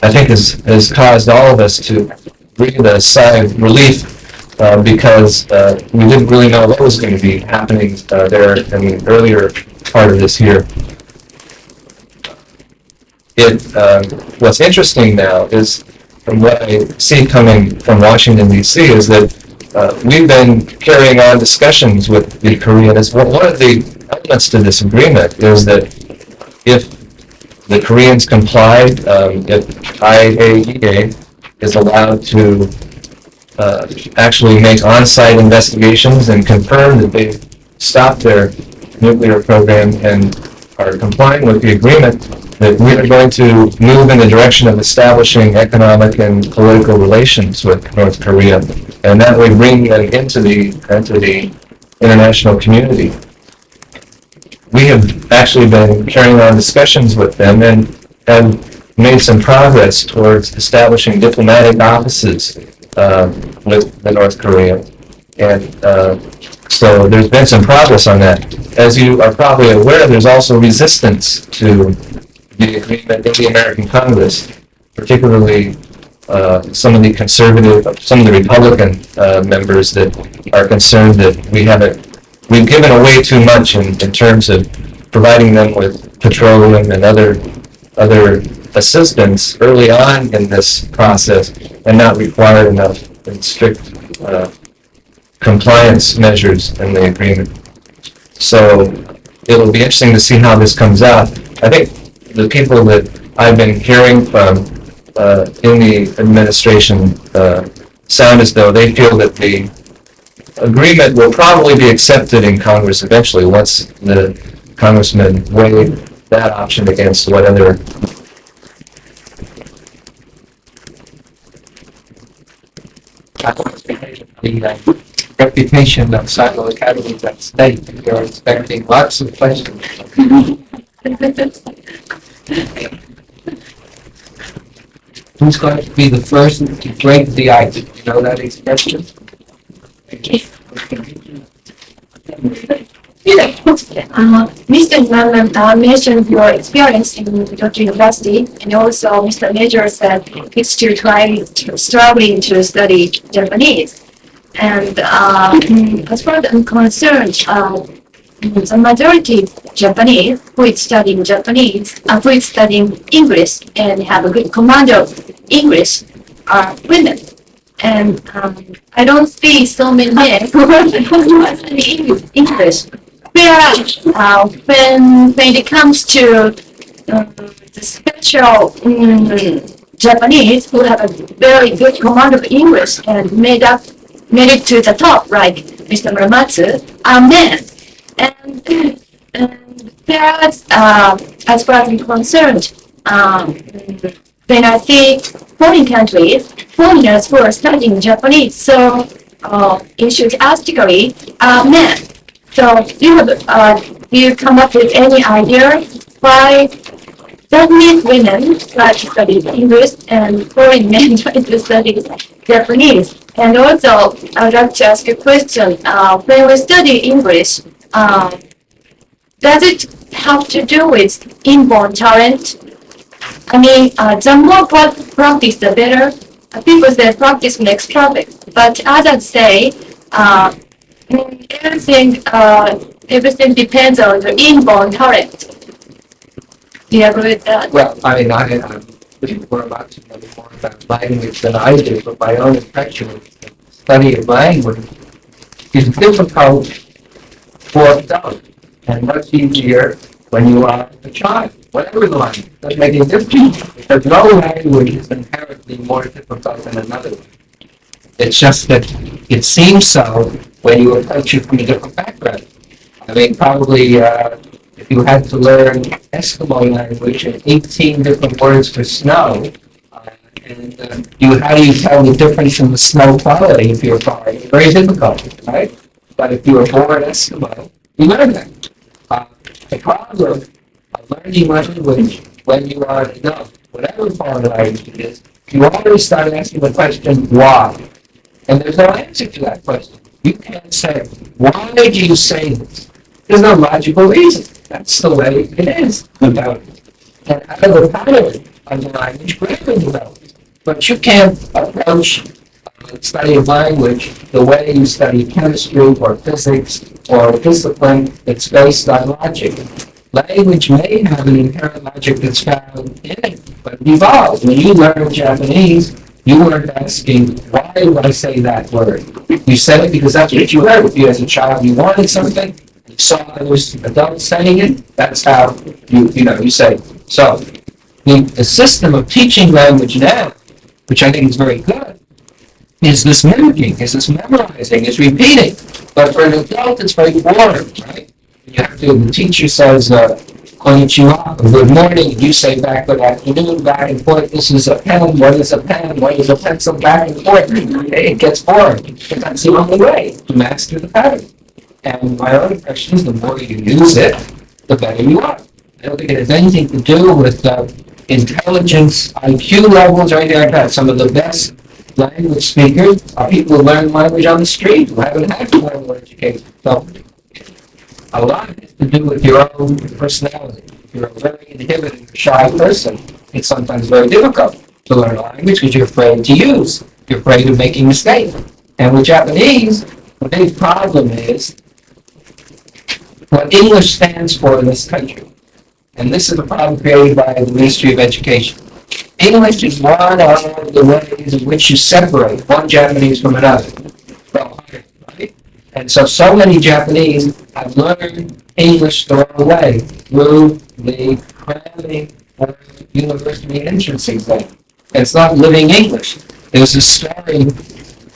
Speaker 3: I think, has caused all of us to breathe a sigh of relief because we didn't really know what was going to be happening there in the earlier part of this year. What's interesting now is, from what I see coming from Washington, D.C., is that we've been carrying on discussions with the Koreans. One of the elements to this agreement is that if the Koreans comply, if IAEA is allowed to actually make on-site investigations and confirm that they've stopped their nuclear program and are complying with the agreement, that we are going to move in the direction of establishing economic and political relations with North Korea, and that would bring them into the international community. We have actually been carrying on discussions with them and have made some progress towards establishing diplomatic offices with the North Korea. And so there's been some progress on that. As you are probably aware, there's also resistance to the agreement in the American Congress, particularly some of the Republican members that are concerned that we've given away too much in terms of providing them with petroleum and other assistance early on in this process, and not required enough and strict compliance measures in the agreement. So it'll be interesting to see how this comes out. I think the people that I've been hearing from in the administration sound as though they feel that the agreement will probably be accepted in Congress eventually once the congressmen weigh that option against what other
Speaker 2: the reputation of Silo Academy is at stake. You're expecting lots of questions. Who's going to be the first to break the ice? You know that expression?
Speaker 4: Mr. Immerman mentioned your experience in Kyoto University, and also Mr. Major said he's still struggling to study Japanese. And as far as I'm concerned, the majority of Japanese who is studying English and have a good command of English are women. And I don't see so many men who are studying English. Whereas when it comes to the special Japanese who have a very good command of English and made it to the top, like Mr. Muramatsu, are men. And whereas, as far as I'm concerned, when I see foreign countries, foreigners who are studying Japanese, so enthusiastically are men. So do you come up with any idea why Japanese women try to study English and foreign men try to study Japanese? And also, I would like to ask a question. When we study English, does it have to do with inborn talent? I mean, the more practice, the better. People say practice makes perfect, but others say everything depends on the inborn talent. Do you agree with that?
Speaker 2: Well, I mean, I'm more about to know more about language than I do, but my own impression is that the study of language is difficult for adults and much easier when you are a child. Whatever the language, doesn't make any difference, because no language is inherently more difficult than another one. It's just that it seems so when you approach it from a different background. I mean, probably if you had to learn Eskimo language and 18 different words for snow, how do you tell the difference in the snow quality if you're foreign? It's very difficult, right? But if you were born Eskimo, you learn that. The problem of learning language when you are an adult, whatever foreign language it is, you always start asking the question, why? And there's no answer to that question. You can't say, why do you say this? There's no logical reason. That's the way it is about it. And out of the pattern of the language, grammar develops. But you can't approach study of language the way you study chemistry or physics or a discipline that's based on logic. Language may have an inherent logic that's found in it, but it evolves. When you learn Japanese, you weren't asking, why do I say that word? You said it because that's what you heard. If you as a child, you wanted something, you saw others adults saying it, that's how you say it. So the system of teaching language now, which I think is very good, is this mimicking, is this memorizing, is repeating. But for an adult, it's very boring, right? The teacher says, konnichiwa, good morning, and you say back, good afternoon, back and forth, this is a pen, what is a pen, what is a pencil, back and forth. It gets boring, but that's the only way to master the pattern. And my own impression is the more you use it, the better you are. I don't think it has anything to do with intelligence, IQ levels, or anything like that. Some of the best language speakers are people who learn language on the street, who haven't had formal education. So a lot has to do with your own personality. If you're a very inhibited, shy person, it's sometimes very difficult to learn a language because you're afraid to use. You're afraid of making mistakes. And with Japanese, the big problem is what English stands for in this country. And this is a problem created by the Ministry of Education. English is one of the ways in which you separate one Japanese from another. And so many Japanese have learned English the wrong way through the cramming or university entrance exam. It's not living English. There's a story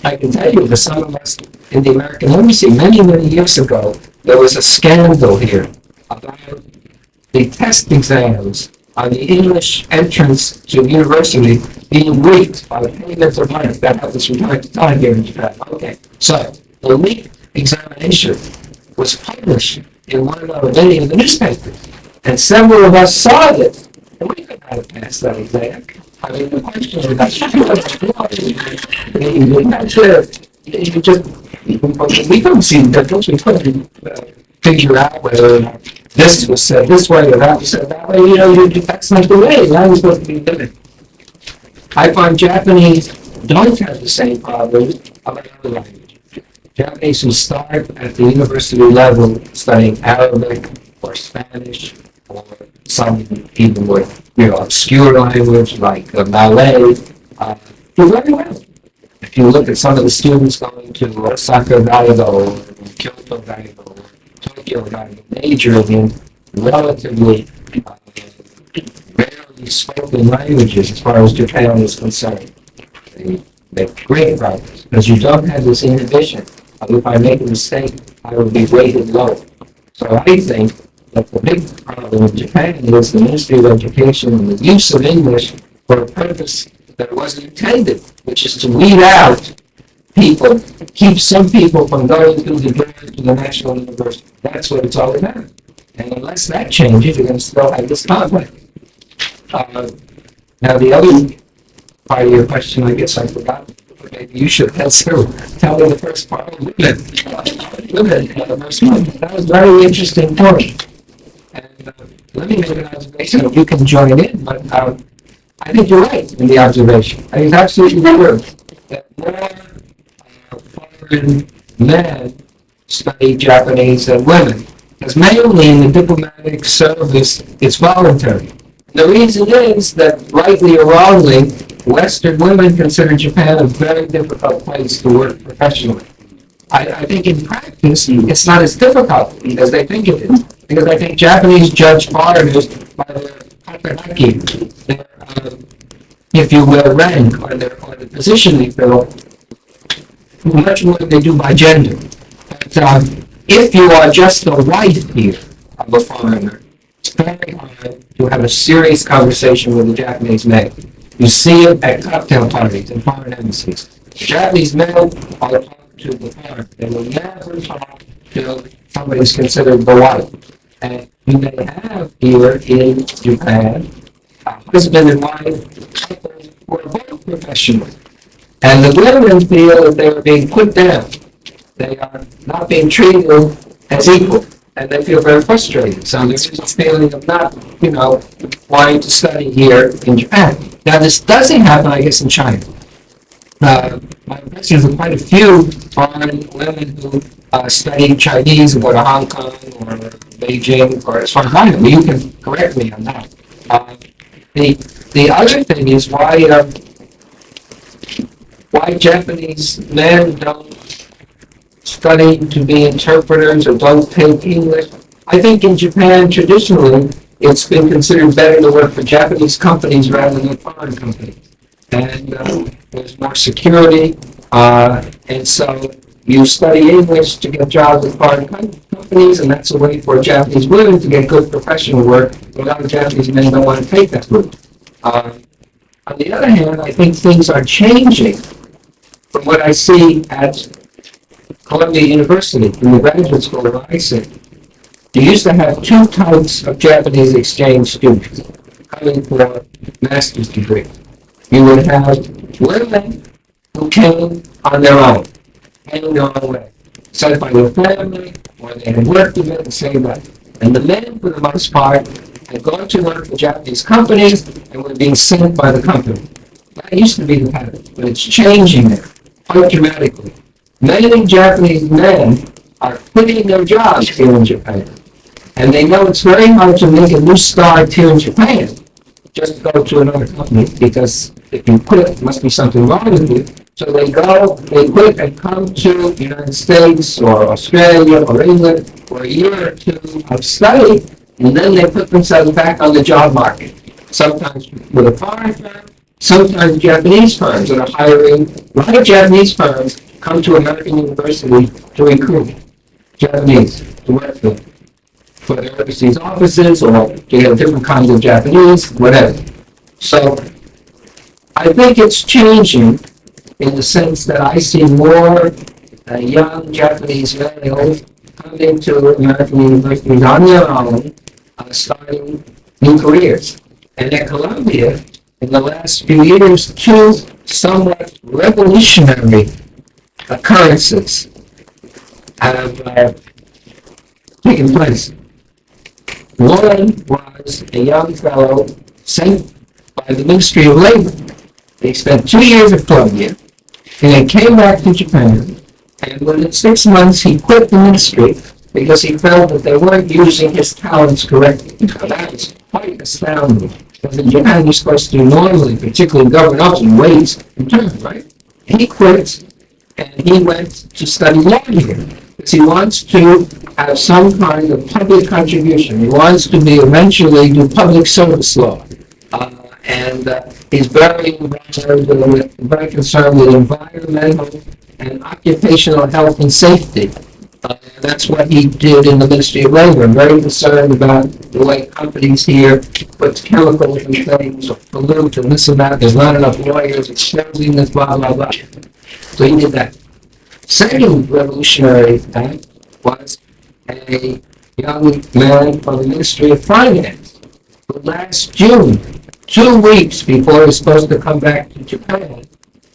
Speaker 2: I can tell you that some of us in the American Embassy many, many years ago, there was a scandal here about the test exams on the English entrance to university being leaked by payment of money. That happens from time to time here in Japan. Okay, so the leaked examination was published in one of many of the newspapers, and several of us saw it, and we could not have passed that exam. I mean, the question is, you just, we don't see the difference. We couldn't figure out whether this was said this way or that was said that way. You know, that's not the way. That was supposed to be living. I find Japanese don't have the same problems about other languages. Japanese who start at the university level studying Arabic or Spanish or some even more, obscure language like Malay, do very well. If you look at some of the students going to Osaka Daigo, or Kyoto Daigo, or Tokyo Daigo, majoring in relatively rarely spoken languages as far as Japan is concerned, they make great progress because you don't have this inhibition of if I make a mistake, I will be rated low. So I think that the big problem in Japan is the Ministry of Education and the use of English for a purpose that it wasn't intended, which is to weed out people, keep some people from going through the door to the national university. That's what it's all about. And unless that changes, you're going to still have this conflict. Now, the other part of your question, I guess I forgot. Maybe you should answer. Tell me the first part. Women. That was a very interesting point. And let me make an observation. You can join in, but I think you're right in the observation. I think it's absolutely true that more foreign men study Japanese than women. Because mainly in the diplomatic service, it's voluntary. The reason is that, rightly or wrongly, Western women consider Japan a very difficult place to work professionally. I think in practice, it's not as difficult as they think it is. Because I think Japanese judge foreigners by their hataraki, their, if you will, rank, or the position they fill, much more than they do by gender. But if you are just the wife here of a foreigner, it's very hard to have a serious conversation with a Japanese man. You see it at cocktail parties and foreign embassies. Japanese men are talking to the foreigner. They will never talk to somebody who's considered the wife. And you may have here in Japan a husband and wife couples who are both professional. And the women feel that they are being put down. They are not being treated as equal. And they feel very frustrated. So there's a feeling of not, wanting to study here in Japan. Now, this doesn't happen, I guess, in China. My impression is that quite a few foreign women who study Chinese and go to Hong Kong or Beijing, or as far as I know, you can correct me on that. The other thing is why Japanese men don't study to be interpreters or don't take English. I think in Japan, traditionally, it's been considered better to work for Japanese companies rather than foreign companies. And there's more security, and so you study English to get jobs with foreign companies, and that's a way for Japanese women to get good professional work. A lot of Japanese men don't want to take that route. On the other hand, I think things are changing from what I see at Columbia University, in the graduate school where I sit. You used to have two types of Japanese exchange students coming for master's degree. You would have women who came on their own, paying their own way, sent by their family, or they had worked with it and saved up. And the men, for the most part, had gone to work for Japanese companies and were being sent by the company. That used to be the pattern, but it's changing there quite dramatically. Many Japanese men are quitting their jobs here in Japan. And they know it's very hard to make a new start here in Japan. Just go to another company, because if you quit, it must be something wrong with you. So they go, they quit and come to the United States or Australia or England for a year or two of study, and then they put themselves back on the job market. Sometimes with a foreign firm, sometimes Japanese firms that are hiring. A lot of Japanese firms come to American University to recruit Japanese to work for their overseas offices or to get different kinds of Japanese, whatever. So I think it's changing in the sense that I see more young Japanese males coming to American universities on their own, starting new careers. And at Columbia, in the last few years, two somewhat revolutionary occurrences have taken place. One was a young fellow sent by the Ministry of Labor. He spent 2 years at Columbia, and then came back to Japan, and within 6 months he quit the ministry because he felt that they weren't using his talents correctly. Now, that was quite astounding, because in Japan you're supposed to normally, particularly government officers, wait in turn, right? He quit, and he went to study law here, because he wants to have some kind of public contribution. He wants to be eventually do public service law. He's very concerned with environmental and occupational health and safety. That's what he did in the Ministry of Labor. Very concerned about the way companies here put chemicals in things or pollute and this and that. There's not enough lawyers exposing this, blah, blah, blah. So he did that. Second revolutionary act was a young man from the Ministry of Finance who last June, 2 weeks before he was supposed to come back to Japan,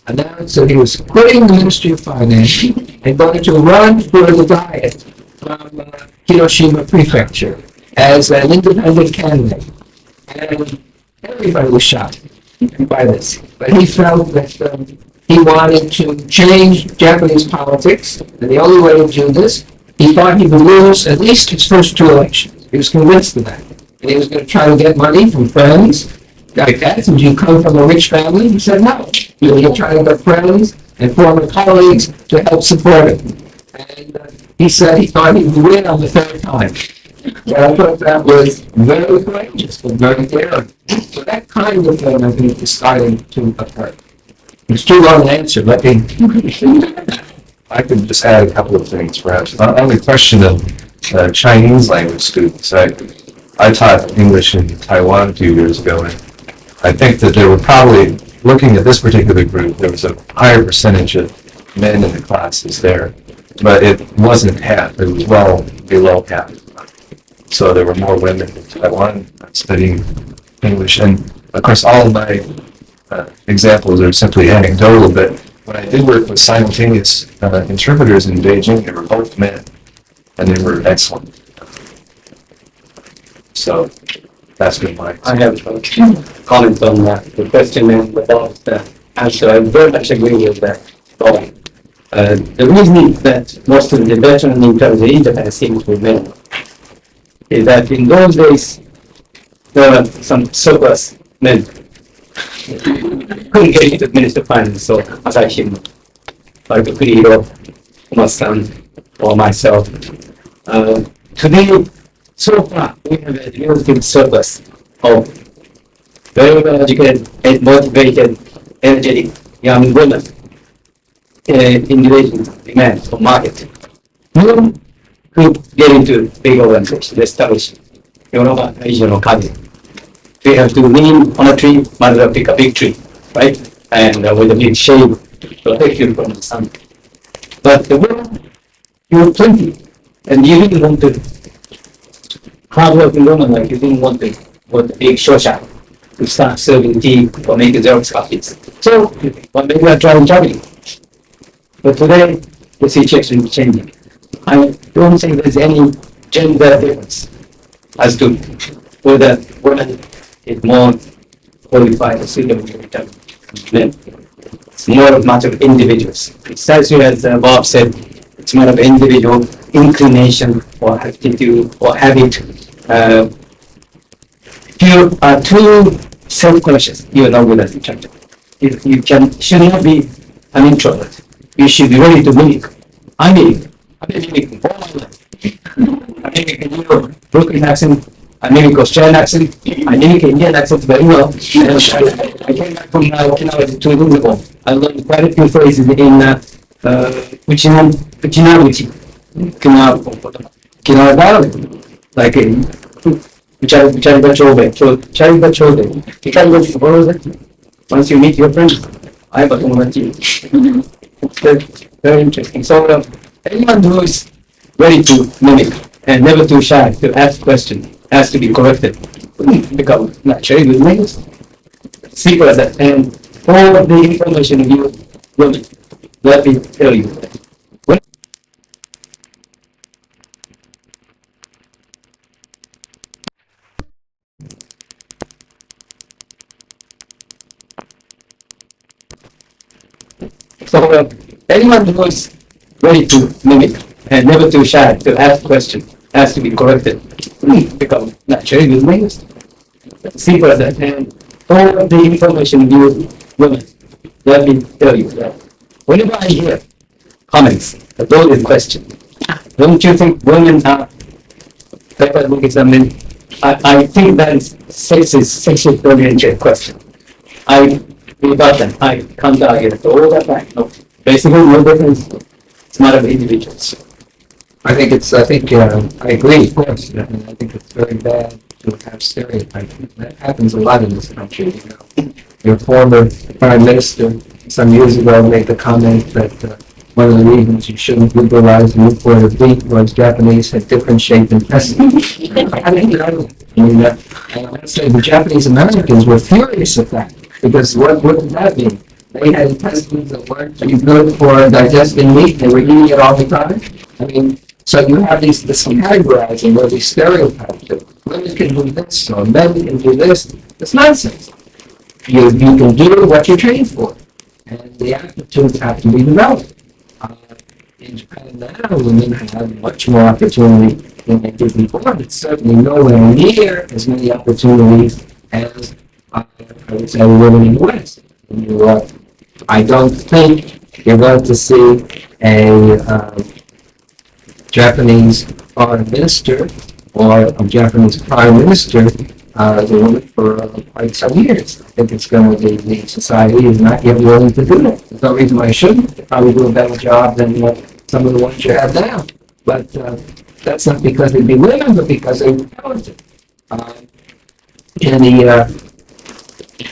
Speaker 2: announced that he was quitting the Ministry of Finance and going to run for the Diet from Hiroshima Prefecture as an independent candidate. And everybody was shocked by this. But he felt that he wanted to change Japanese politics, and the only way to do this, he thought he would lose at least his first 2 elections. He was convinced of that. And he was going to try to get money from friends like that. Did you come from a rich family? He said no. He was trying to get friends and former colleagues to help support him. And he said he thought he would win on the 3rd time. And I thought that was very courageous and very daring. So that kind of thing, I think, is starting to occur. It's too long an answer. Let me...
Speaker 3: I could just add a couple of things, perhaps. On the question of Chinese language students, I taught English in Taiwan a few years ago, and I think that there were probably, looking at this particular group, there was a higher percentage of men in the classes there, but it wasn't half. It was well below half. So there were more women in Taiwan studying English, and of course all of my examples are simply anecdotal, but when I did work with simultaneous interpreters in Beijing, they were both men, and they were excellent. So that's been my...
Speaker 1: I have a comment on the question and about the answer. I very much agree with that thought. The reason that most of the veteran interpreters in Japan seem to be men is that in those days there were some surplus men. Couldn't get into the Minister of Finance, so Asahim, like Kuriro, Thomas-san, or myself. Today, so far, we have a relative surplus of very well educated, motivated, energetic young women in relation to demand for market. Who could get into big organizations, establish Yoruba regional cabinet. We have to lean on a tree, might as well pick a big tree, right? And with a big shade to protect you from the sun. But the world, you have plenty, and you didn't want to hard-working woman like you didn't want to go to big show shop to start serving tea or making Xerox copies. So, well, maybe I'll try traveling. But today, the situation is changing. I don't think there's any gender difference as to whether women is more qualified or suitable to become men. It's more of matter of individuals. Precisely as Bob said, it's more of individual inclination or attitude or habit. If you are too self-conscious, you are not good at each other. You should not be an introvert. You should be ready to mimic. I mimic. I've been mimicking all my life. I mimic a New York Brooklyn accent. I mimic Australian accent. I mimic Indian accent very well. And I came back from Okinawa 2 years ago. I learned quite a few phrases in Uchinabuchi. Okinawa dialect. Like Uchariba Chode. What was it? Once you meet your friends, I have a tomodachi. It's very interesting. So anyone who is ready to mimic and never too shy to ask questions has to be corrected. Become naturally good names. Simple as that. And all the information you will, let me tell you. So anyone who is ready to mimic and never too shy to ask questions has to be corrected. Become naturally good names. Simple as that. And all the information you will, let me tell you that whenever I hear comments about this question, don't you think women are I think that is sexist oriented question. I rebut them. I can't argue it all the time. No. Basically, no difference. It's not of individuals.
Speaker 2: I agree, of course. I think it's very bad to have stereotypes. That happens a lot in this country. You know, your former prime minister some years ago made the comment that one of the reasons you shouldn't liberalize the import of wheat was Japanese had different shape and testing. I would say the Japanese Americans were furious at that, because what did that mean? They had intestines that weren't too good for digesting meat. They were eating it all the time. I mean, so you have this categorizing where these stereotypes that women can do this or men can do this. It's nonsense. You can do what you're trained for, and the aptitudes have to be developed. In Japan now, women have much more opportunity than they did before. It's certainly nowhere near as many opportunities as I would say women in the West. I don't think you're going to see a Japanese foreign minister or a Japanese prime minister as a woman for quite some years. I think it's going to be the society is not yet willing to do that. There's no reason why I shouldn't. They probably do a better job than some of the ones you have now. But that's not because they'd be women, but because they're talented. In the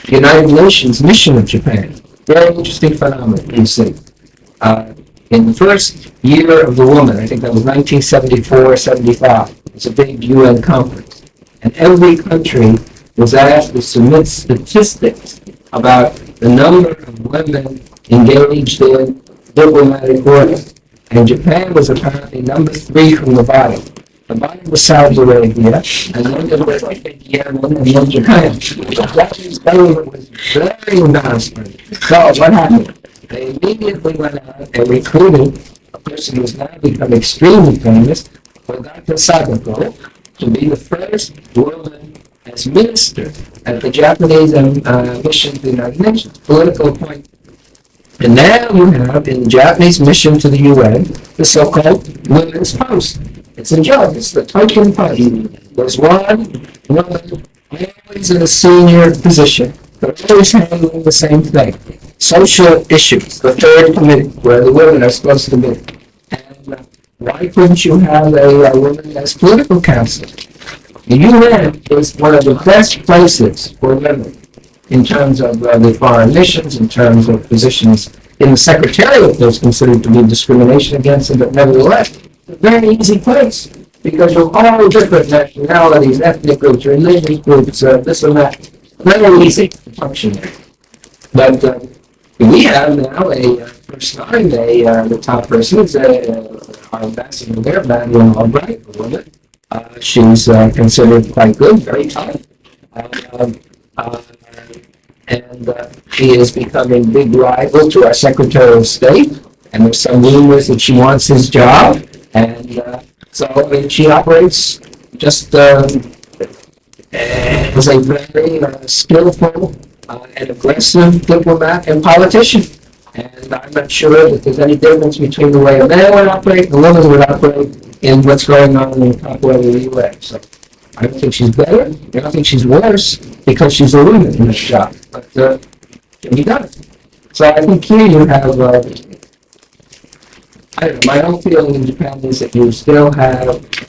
Speaker 2: United Nations mission of Japan, very interesting phenomenon, you see. In the first year of the woman, I think that was 1974-75, it was a big UN conference. And every country was asked to submit statistics about the number of women engaged in diplomatic work. And Japan was apparently number 3 from the bottom. The bottom was Saudi Arabia, and then there was Yemen, and then Japan. The Japanese government was very embarrassed. So what happened? They immediately went out and recruited a person who's now become extremely famous, Dr. Sadako, to be the first woman as minister at the Japanese mission to the United Nations, political appointment. And now you have in the Japanese mission to the UN the so-called women's post. It's a job. It's the token post. There's one woman always in a senior position, but always handling the same thing. Social issues, the third committee, where the women are supposed to be. And why couldn't you have a woman as political counsel? The UN is one of the best places for women in terms of the foreign missions, in terms of positions in the secretariat. There's considered to be discrimination against them, but nevertheless, it's a very easy place because you're all different nationalities, ethnic groups, religious groups, this and that. Very easy to function there. But we have now first time, the top person is our ambassador there, Madeline Albright, a woman. She's considered quite good, very tough. And she is becoming big rival to our Secretary of State. And there's some rumors that she wants his job. And so she operates just as a very skillful and aggressive diplomat and politician. And I'm not sure that there's any difference between the way a man would operate and a woman would operate in what's going on in the top level of the U.S. So I don't think she's better. I don't think she's worse because she's a woman in this job. But can be done. So I think here you have, I don't know, my own feeling in Japan is that you still have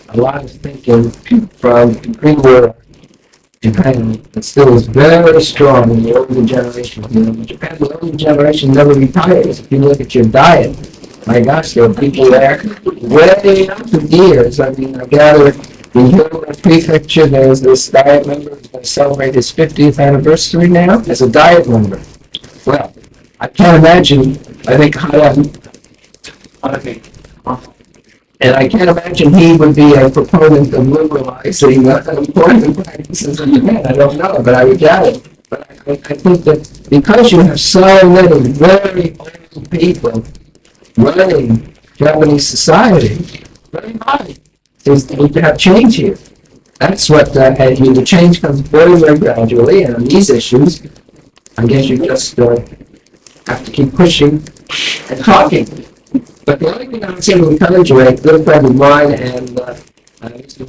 Speaker 2: a lot of thinking from pre-war Japan that still is very strong in the older generation. You know, in Japan, the older generation never retires. If you look at your diet, my gosh, there are people there way up in years. I mean, I gather in Yoga Prefecture, there's this diet member who's going to celebrate his 50th anniversary now as a diet member. Well, I can't imagine, I think and I can't imagine he would be a proponent of liberalizing employment practices in Japan. I don't know, but I would doubt it. But I think that because you have so many very old people running Japanese society, very hard is to have change here. That's what, the change comes very, very gradually, and on these issues, I guess you just have to keep pushing and talking. But the only thing I would say to encourage you, a good friend of mine and Mr.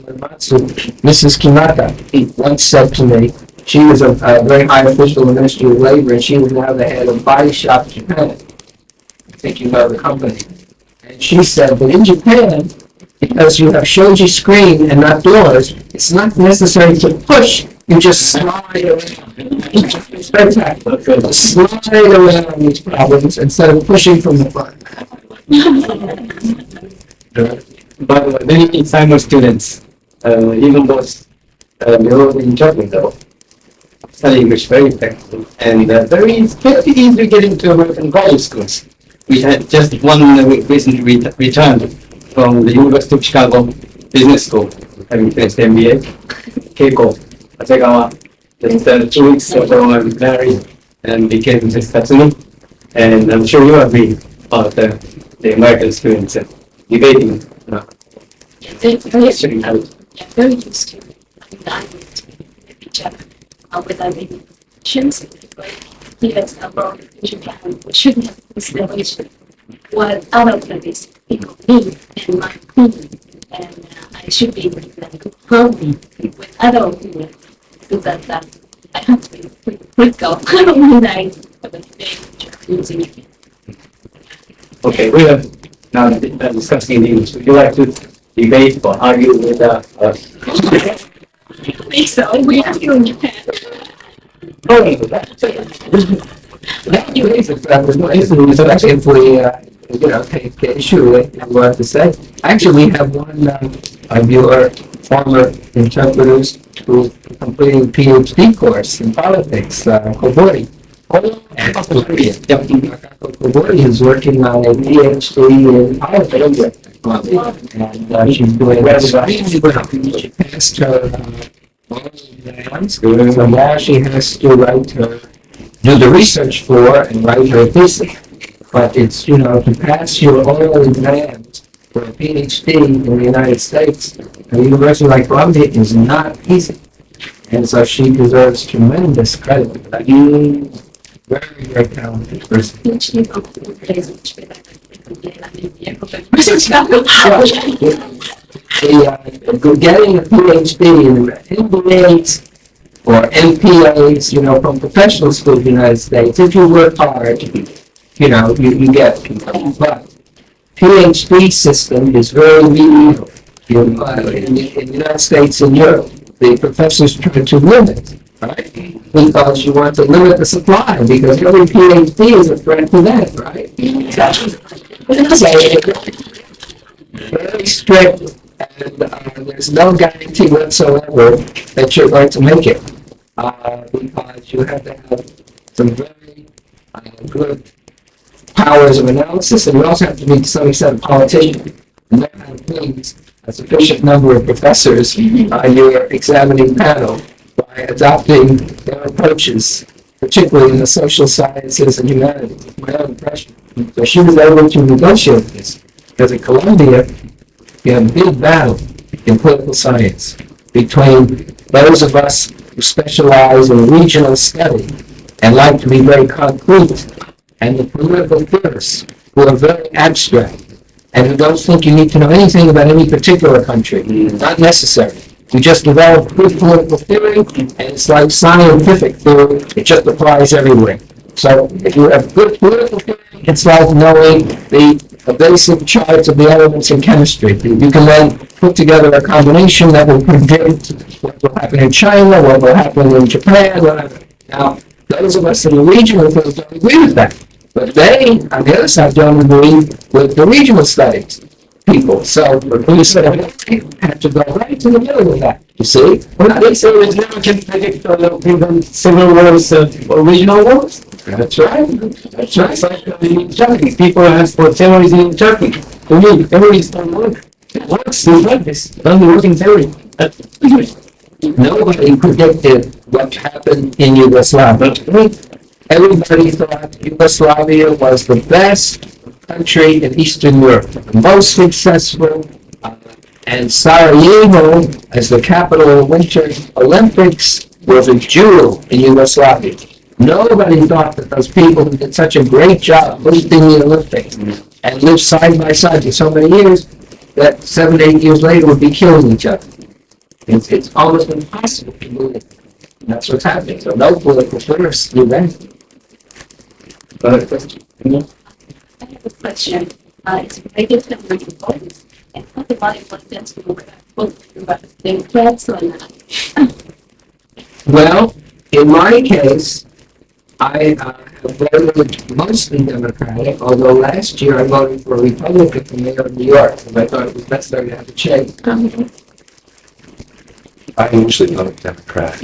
Speaker 2: Mrs. Kimata, once said to me, she was a very high official in the Ministry of Labor, and she was now the head of Body Shop Japan. I think you know the company. And she said that in Japan, because you have shoji screen and not doors, it's not necessary to push. You just slide around. It's spectacular. Slide around these problems instead of pushing from the front.
Speaker 1: But many Simon students, even those below in Japan though, study English very effectively and very easy to get into American college schools. We had just one recently returned from the University of Chicago Business School, having finished MBA. Keiko Asegawa, just 2 weeks ago I was married and became Mrs. Tatsumi. And I'm sure you agree about the American students debating.
Speaker 4: Very used to without any questions. Yes, about Japan shouldn't have consideration what other countries people need and my opinion. And I should be able to confirm with other opinions so that I have to be critical when I using it.
Speaker 1: Okay, we are now discussing in English. Would you like to debate or argue with
Speaker 4: I think so. We are still in Japan.
Speaker 2: If we, take the issue with what I have to say. Actually, we have one of your former interpreters who completing a PhD course in politics, Kobori. Kobori is working on a PhD in politics. And she's doing extremely well. She passed her exams, so now she has to do the research for and write her thesis. But it's, to pass your oral exams for a PhD in the United States, a university like Columbia is not easy. And so she deserves tremendous credit for that. Very, very talented person. Getting a PhD in MBAs or MPAs, from professional schools in the United States, if you work hard, you get people. But PhD system is very medieval. In the United States and Europe, the professors try to limit, right? Because you want to limit the supply, because every PhD is a threat to that, right? Very strict, and there's no guarantee whatsoever that you're going to make it, because you have to have some very good powers of analysis, and you also have to be, to some extent, a politician. And that kind of means a sufficient number of professors on your examining panel by adopting their approaches, particularly in the social sciences and humanities. My own impression. So she was able to negotiate this, because at Columbia, you have a big battle in political science between those of us who specialize in regional study and like to be very concrete and the political theorists who are very abstract and who don't think you need to know anything about any particular country. Not necessary. You just develop good political theory, and it's like scientific theory. It just applies everywhere. So if you have good political theory, it's like knowing the basic charts of the elements in chemistry. You can then put together a combination that will predict what will happen in China, what will happen in Japan, whatever. Now, those of us in the regional field don't agree with that. But they, on the other side, don't agree with the regional studies people. So we sort of have to go right to the middle of that, you see?
Speaker 1: Well, they say that never can predict even civil wars or regional wars.
Speaker 2: That's right.
Speaker 1: That's right. It's like in Turkey. People ask for terrorism in Turkey. To me, terrorists don't work. It works in practice. It doesn't work in theory.
Speaker 2: Nobody predicted what happened in Yugoslavia. Everybody thought Yugoslavia was the best country in Eastern Europe, the most successful, and Sarajevo, as the capital of the Winter Olympics, was a jewel in Yugoslavia. Nobody thought that those people who did such a great job hosting the Olympics and lived side by side for so many years, that 7 to 8 years later would be killing each other. It's almost impossible to believe. And that's what's happening. So no political theorists do that.
Speaker 4: I have a question. It's related to the report. And what about it was just about Democrats or not?
Speaker 2: Well, in my case, I have voted mostly Democratic, although last year I voted for a Republican for mayor of New York, because I thought it was necessary to have a change.
Speaker 3: I usually vote Democrat.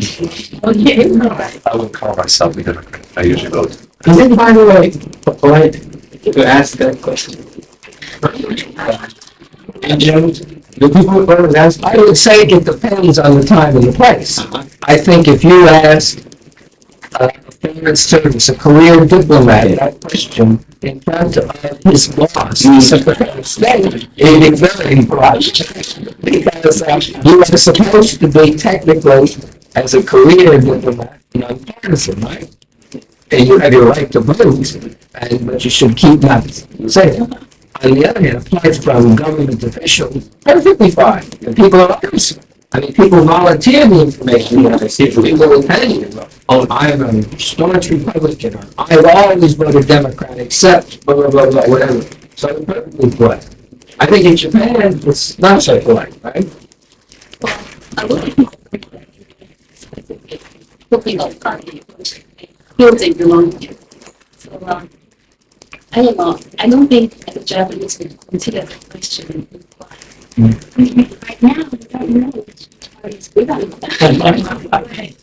Speaker 4: Okay, all right.
Speaker 3: I wouldn't call myself a Democrat. I usually vote.
Speaker 1: Is it, by the way, polite to ask that question? The people always ask,
Speaker 2: I would say it depends on the time and the place. I think if you asked a foreign service, a career diplomat, that question in front of his boss, the Secretary of State, it'd be very polite. Because you are supposed to be technically, as a career diplomat, nonpartisan, right? And you have your right to vote, but you should keep not saying it. On the other hand, apart from government officials, perfectly fine. And people are honest. I mean, people volunteer the information. People will tell you, oh, I am a staunch Republican, or I've always voted Democrat, except blah, blah, blah, blah, whatever. So it's perfectly polite. I think in Japan, it's not so polite, right?
Speaker 4: Well, I would specific political party fields they belong to. So, I don't know. I don't think the Japanese would consider the question implied. Right now, we don't know which parties we don't know.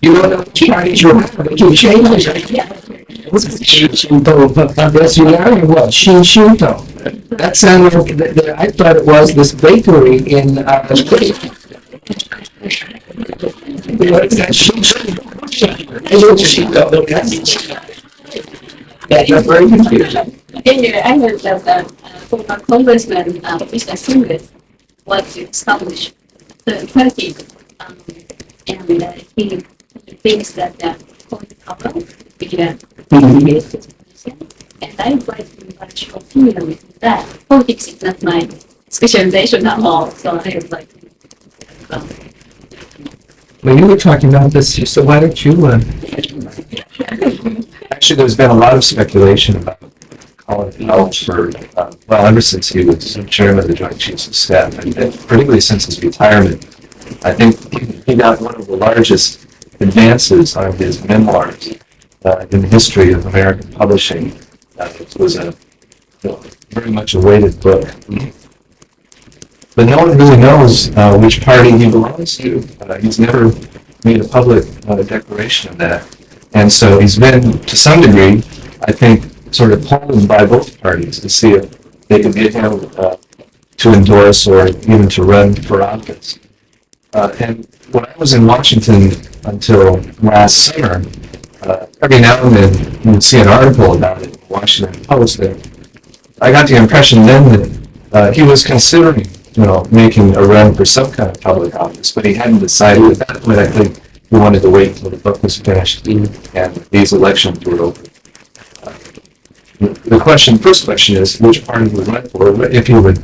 Speaker 2: You don't know which parties you have, but you change it. Yes, you are. What? Shinto. That sounded like, I thought it was this bakery in, That's very confusing.
Speaker 4: Yeah, I heard that former Congressman Mr. Singh was to establish the party, and he thinks that political power will be his position. And I would like to invite your opinion with that. Politics is not my specialization at all, so I would like to.
Speaker 3: Well, you were talking about this, so why don't you, Actually, there's been a lot of speculation about Colin Powell for, well, ever since he was chairman of the Joint Chiefs of Staff, and particularly since his retirement. I think he got one of the largest advances on his memoirs in the history of American publishing. It was a very much awaited book. But no one really knows which party he belongs to. He's never made a public declaration of that. And so he's been, to some degree, I think, sort of pulled by both parties to see if they can get him to endorse or even to run for office. And when I was in Washington until last summer, every now and then you would see an article about it in the Washington Post. And I got the impression then that he was considering, making a run for some kind of public office, but he hadn't decided. At that point, I think he wanted to wait until the book was finished and these elections were over. first question is which party would run for, if you would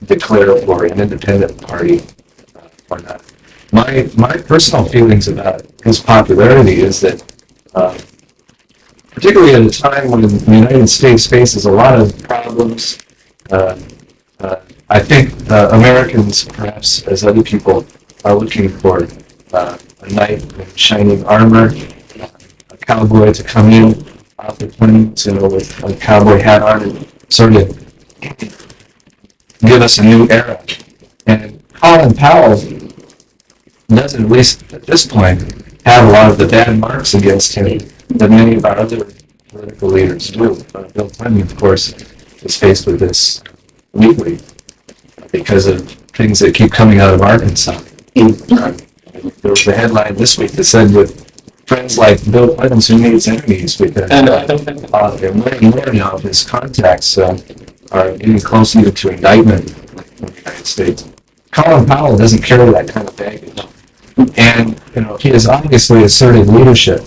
Speaker 3: declare for an independent party or not. My personal feelings about his popularity is that, particularly at a time when the United States faces a lot of problems, I think Americans, perhaps as other people, are looking for a knight in shining armor, a cowboy to come in off the plains, with a cowboy hat on and sort of give us a new era. And Colin Powell doesn't, at least at this point, have a lot of the bad marks against him that many of our other political leaders do. Bill Clinton, of course, is faced with this weekly because of things that keep coming out of Arkansas. There was a headline this week that said, with friends like Bill Clinton's who needs enemies, because more and more now of his contacts are getting close even to indictment in the United States. Colin Powell doesn't carry that kind of baggage. And, he has obviously asserted leadership,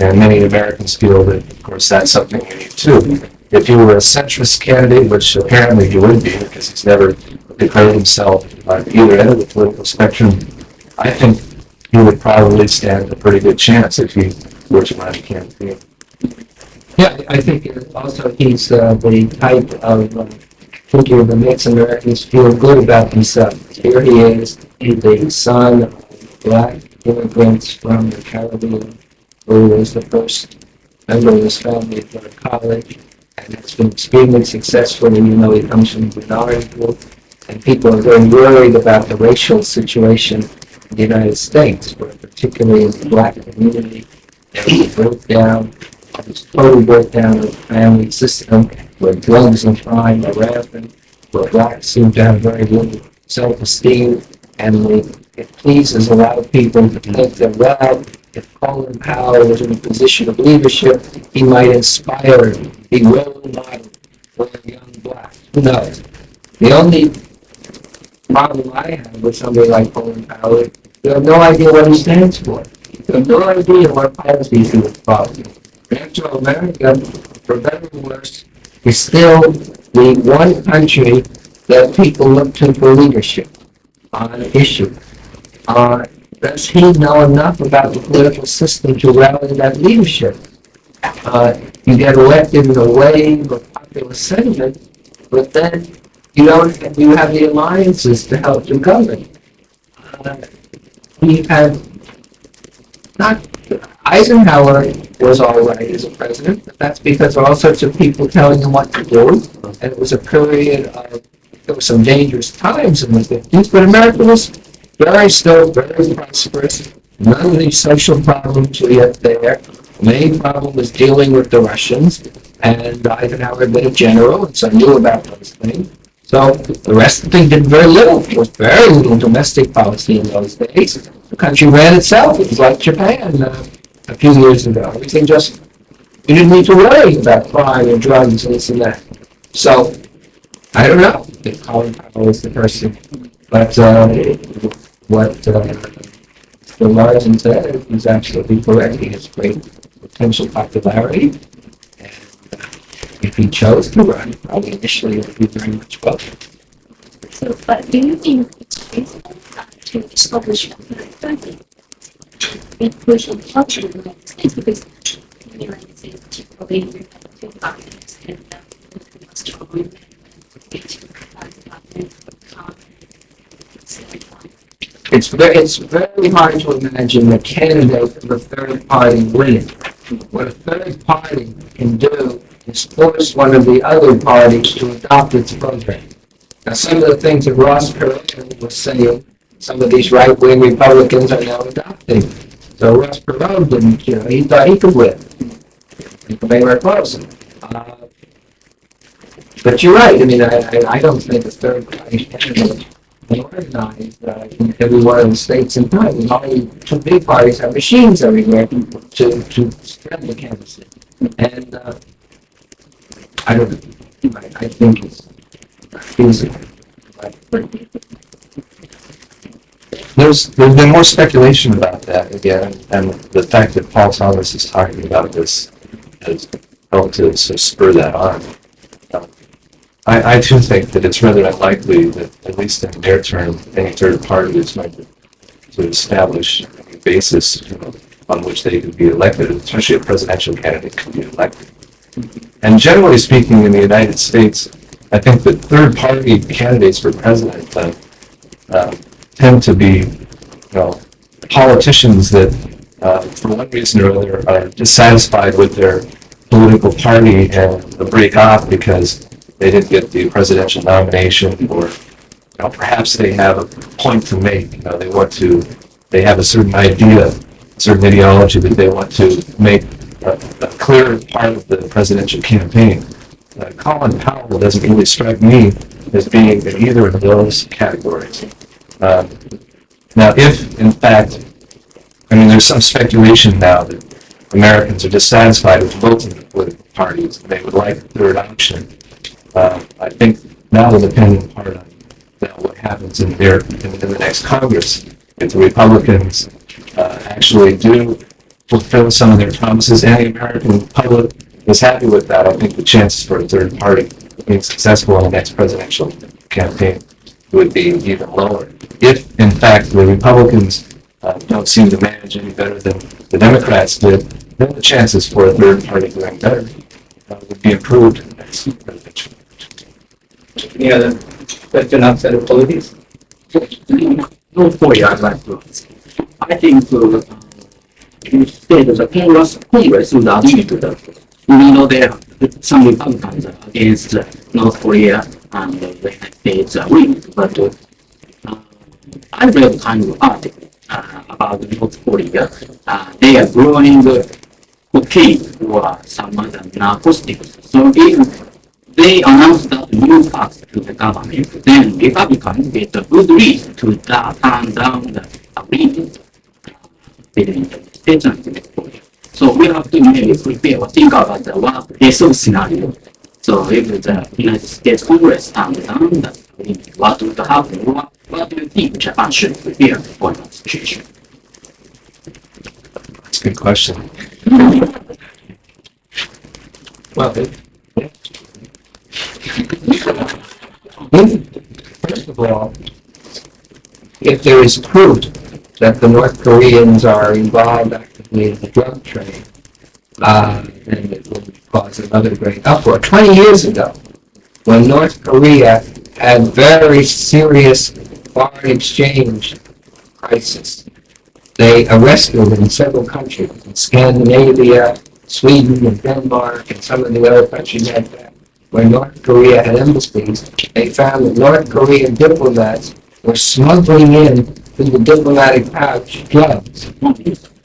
Speaker 3: and many Americans feel that, of course, that's something you need too. If you were a centrist candidate, which apparently he would be, because he's never declared himself on either end of the political spectrum, I think he would probably stand a pretty good chance if he were to run a campaign.
Speaker 2: Yeah, I think also he's the type of figure that makes Americans feel good about themselves. Here he is, he's the son of black immigrants from the Caribbean, who was the first member of his family to go to college, and it's been extremely successful, even though he comes from a minority group. And people are very worried about the racial situation in the United States, where particularly in the black community, there's a breakdown, there's total breakdown of the family system, where drugs and crime are rampant, where blacks seem to have very little self-esteem, and it pleases a lot of people to think that, well, if Colin Powell was in a position of leadership, he might inspire, be role model for a young black. Who knows? The only problem I have with somebody like Colin Powell is you have no idea what he stands for. You have no idea what policies he would follow. After all, America, for better or worse, is still the one country that people look to for leadership on an issue. Does he know enough about the political system to rally that leadership? You get elected in a wave of popular sentiment, but then you have the alliances to help you govern. He had not. Eisenhower was all right as a president, but that's because there were all sorts of people telling him what to do, and it was a period of, there were some dangerous times in the 50s, but America was still very prosperous. None of these social problems were yet there. The main problem was dealing with the Russians, and Eisenhower had been a general, and so knew about those things. So the rest of the thing did very little. There was very little domestic policy in those days. The country ran itself. It was like Japan a few years ago. Everything just, you didn't need to worry about crime and drugs and this and that. So, I don't know if Colin Powell is the person. But what Mr. Larson said is absolutely correct. He has great potential popularity. And if he chose to run, probably initially it would be very much welcome.
Speaker 4: So, but do you think it's reasonable to establish a third in pushing culture in the United States? Because in the United States, typically you have two parties and the most strong and
Speaker 2: it's very hard to imagine a candidate of a third party winning. What a third party can do is force one of the other parties to adopt its program. Now, some of the things that Ross Perot was saying, some of these right-wing Republicans are now adopting. So Ross Perot didn't, he thought he could win. They were close. But you're right. I mean, I don't think a third party candidate can organize in every one of the states in time. Only two big parties have machines everywhere to spread the canvassing. And I don't know. I think it's feasible.
Speaker 3: There's been more speculation about that again, and the fact that Paul Thomas is talking about this has help to sort of spur that on. I too think that it's rather unlikely that, at least in the near term, any third party is going to establish a basis on which they could be elected, especially a presidential candidate could be elected. And generally speaking, in the United States, I think that third party candidates for president tend to be, politicians that, for one reason or other, are dissatisfied with their political party and break off because they didn't get the presidential nomination, or perhaps they have a point to make. They have a certain idea, a certain ideology that they want to make a clear part of the presidential campaign. Colin Powell doesn't really strike me as being in either of those categories. Now, if in fact, there's some speculation now that Americans are dissatisfied with both of the political parties and they would like a third option. I think that will depend in part on what happens in the next Congress. If the Republicans actually do fulfill some of their promises and the American public is happy with that, I think the chances for a third party being successful in the next presidential campaign would be even lower. If, in fact, the Republicans don't seem to manage any better than the Democrats did, then the chances for a third party doing better would be improved in the next presidential election.
Speaker 1: Any other question outside of politics? No point I'd like to ask. I think you said the Congress would agree to that. There are some Republicans against North Korea and the United States agreement, but I read kind of article about North Korea. They are growing cocaine or some other narcotics. So if they announce that new facts to the government, then Republicans get a good reason to turn down the agreement between the States and North Korea. So we have to maybe prepare or think about the worst-case scenario. So if the United States Congress turns down the agreement, what would happen? What do you think Japan should prepare for that situation?
Speaker 3: That's a good question. Well, first of all, if there is proof that the North Koreans are involved actively in the drug trade, then it will cause another great uproar. 20 years ago, when North Korea had very serious foreign exchange crisis, they arrested in several countries, in Scandinavia, Sweden, and Denmark, and some of the other countries like that, where North Korea had embassies. They found that North Korean diplomats were smuggling in through the diplomatic pouch drugs.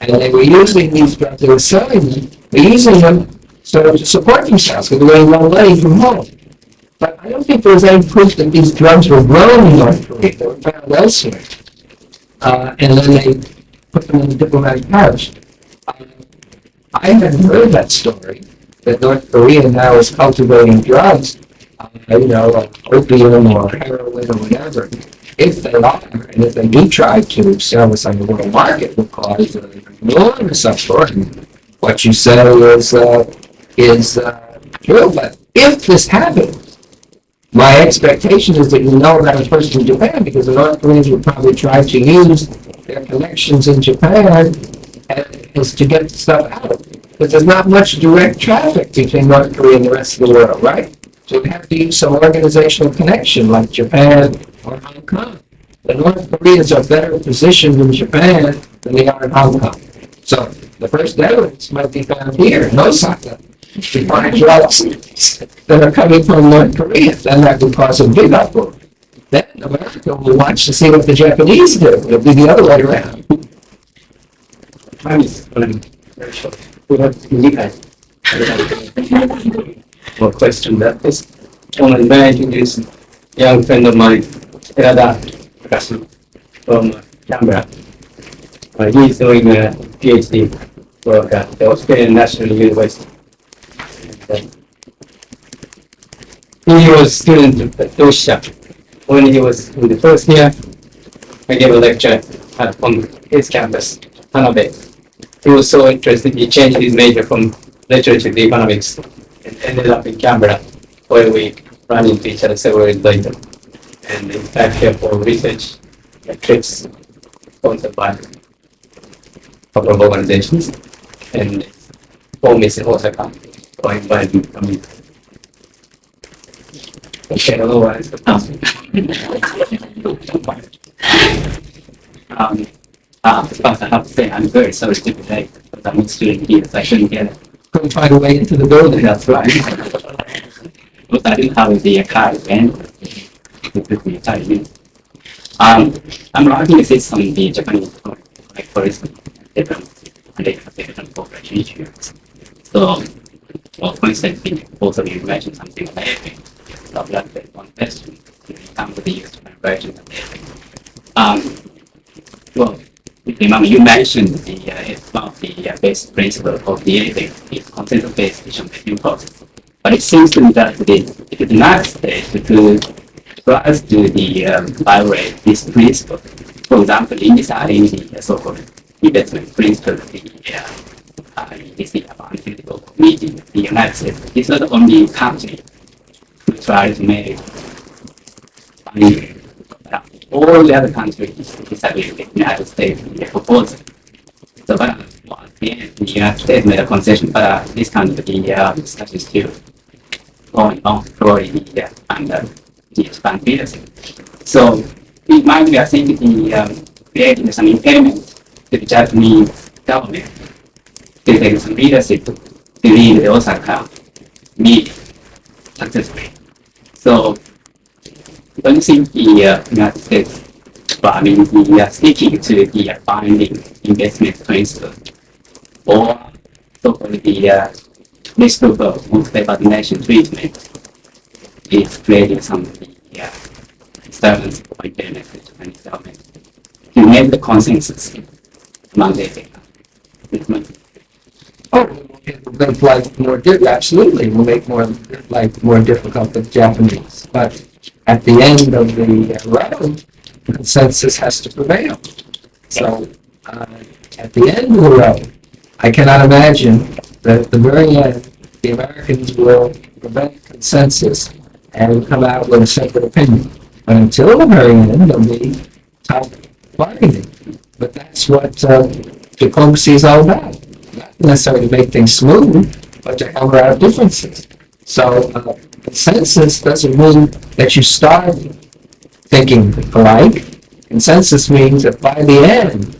Speaker 3: And they were using these drugs, they were selling them, they were using them sort of to support themselves because they were no money from home. But I don't think there was any proof that these drugs were grown in North Korea. They were found elsewhere. And then they put them in the diplomatic pouch. I hadn't heard that story, that North Korea now is cultivating drugs, opium or heroin or whatever. If they are, and if they do try to sell this on the world market, it will cause an enormous uproar. What you say is true, but if this happens, my expectation is that you know about it first in Japan, because the North Koreans would probably try to use their connections in Japan as to get stuff out. Because there's not much direct traffic between North Korea and the rest of the world, right? So we have to use some organizational connection like Japan or Hong Kong. The North Koreans are better positioned in Japan than they are in Hong Kong. So the first evidence might be found here in Osaka to find drugs that are coming from North Korea. Then that would cause a big uproar. Then America will watch to see what the Japanese do. It'll be the other way around.
Speaker 1: Time is running very short. We have to look at more question that is. I want to imagine this young friend of mine, Erada Takashi, from Canberra. He is doing a PhD work at the Australian National University. He was a student at Dosha. When he was in the first year, I gave a lecture on his campus, Hanabe. He was so interested, he changed his major from literature to economics. ended up in Canberra, where we ran into each other several years later. And in fact, here for research trips sponsored by a couple of organizations. And home is in Osaka, so I invited him to come in. Okay, otherwise, but I have to say, I'm very sorry today, because I'm not student here, so I shouldn't get it.
Speaker 2: Couldn't find a way into the building.
Speaker 1: That's right. Because I didn't have the car event. It took me time. I'm writing this on the Japanese story, like for instance, different cooperation issues. So, well, for instance, both of you mentioned something like epic. So that's one question. When it comes to the use of version of epic. Well, remember you mentioned it's one of the basic principles of the ethic is consensus-based decision-making process. But it seems to me that the United States tries to violate this principle. For example, in deciding the so-called investment principle, the pharmaceutical committee, the United States is not the only country who tries to make money. All the other countries disagree with the United States proposal. So, but at the end, the United States made a concession, but this kind of discussion is still going on thoroughly under the Japan leadership. So, it might be, I think, creating some impairment to the Japanese government to take some leadership to lead the Osaka meeting successfully. So, don't think the United States, sticking to the binding investment principle, or so-called the list of most favored nation treatment is creating some of the disturbance or impairment to the Japanese government to make the consensus among the
Speaker 2: It will make life more difficult. Absolutely, it will make life more difficult for the Japanese. But at the end of the road, the consensus has to prevail. So, at the end of the road, I cannot imagine that at the very end, the Americans will prevent consensus and come out with a separate opinion. But until the very end, there'll be tough bargaining. But that's what diplomacy is all about. Not necessarily to make things smooth, but to hammer out differences. So, consensus doesn't mean that you start thinking alike. Consensus means that by the end,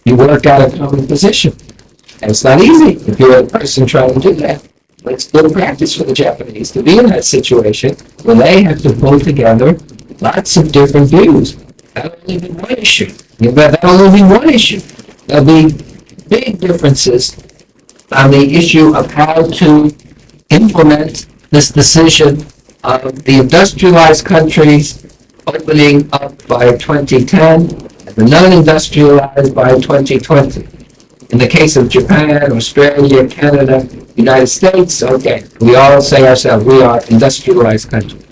Speaker 2: you work out a common position. And it's not easy if you're a person trying to do that. But it's good practice for the Japanese to be in that situation where they have to pull together lots of different views. That'll only be one issue. That'll only be one issue. There'll be big differences on the issue of how to implement this decision of the industrialized countries opening up by 2010 and the non-industrialized by 2020. In the case of Japan, Australia, Canada, United States, okay, we all say ourselves, we are industrialized countries.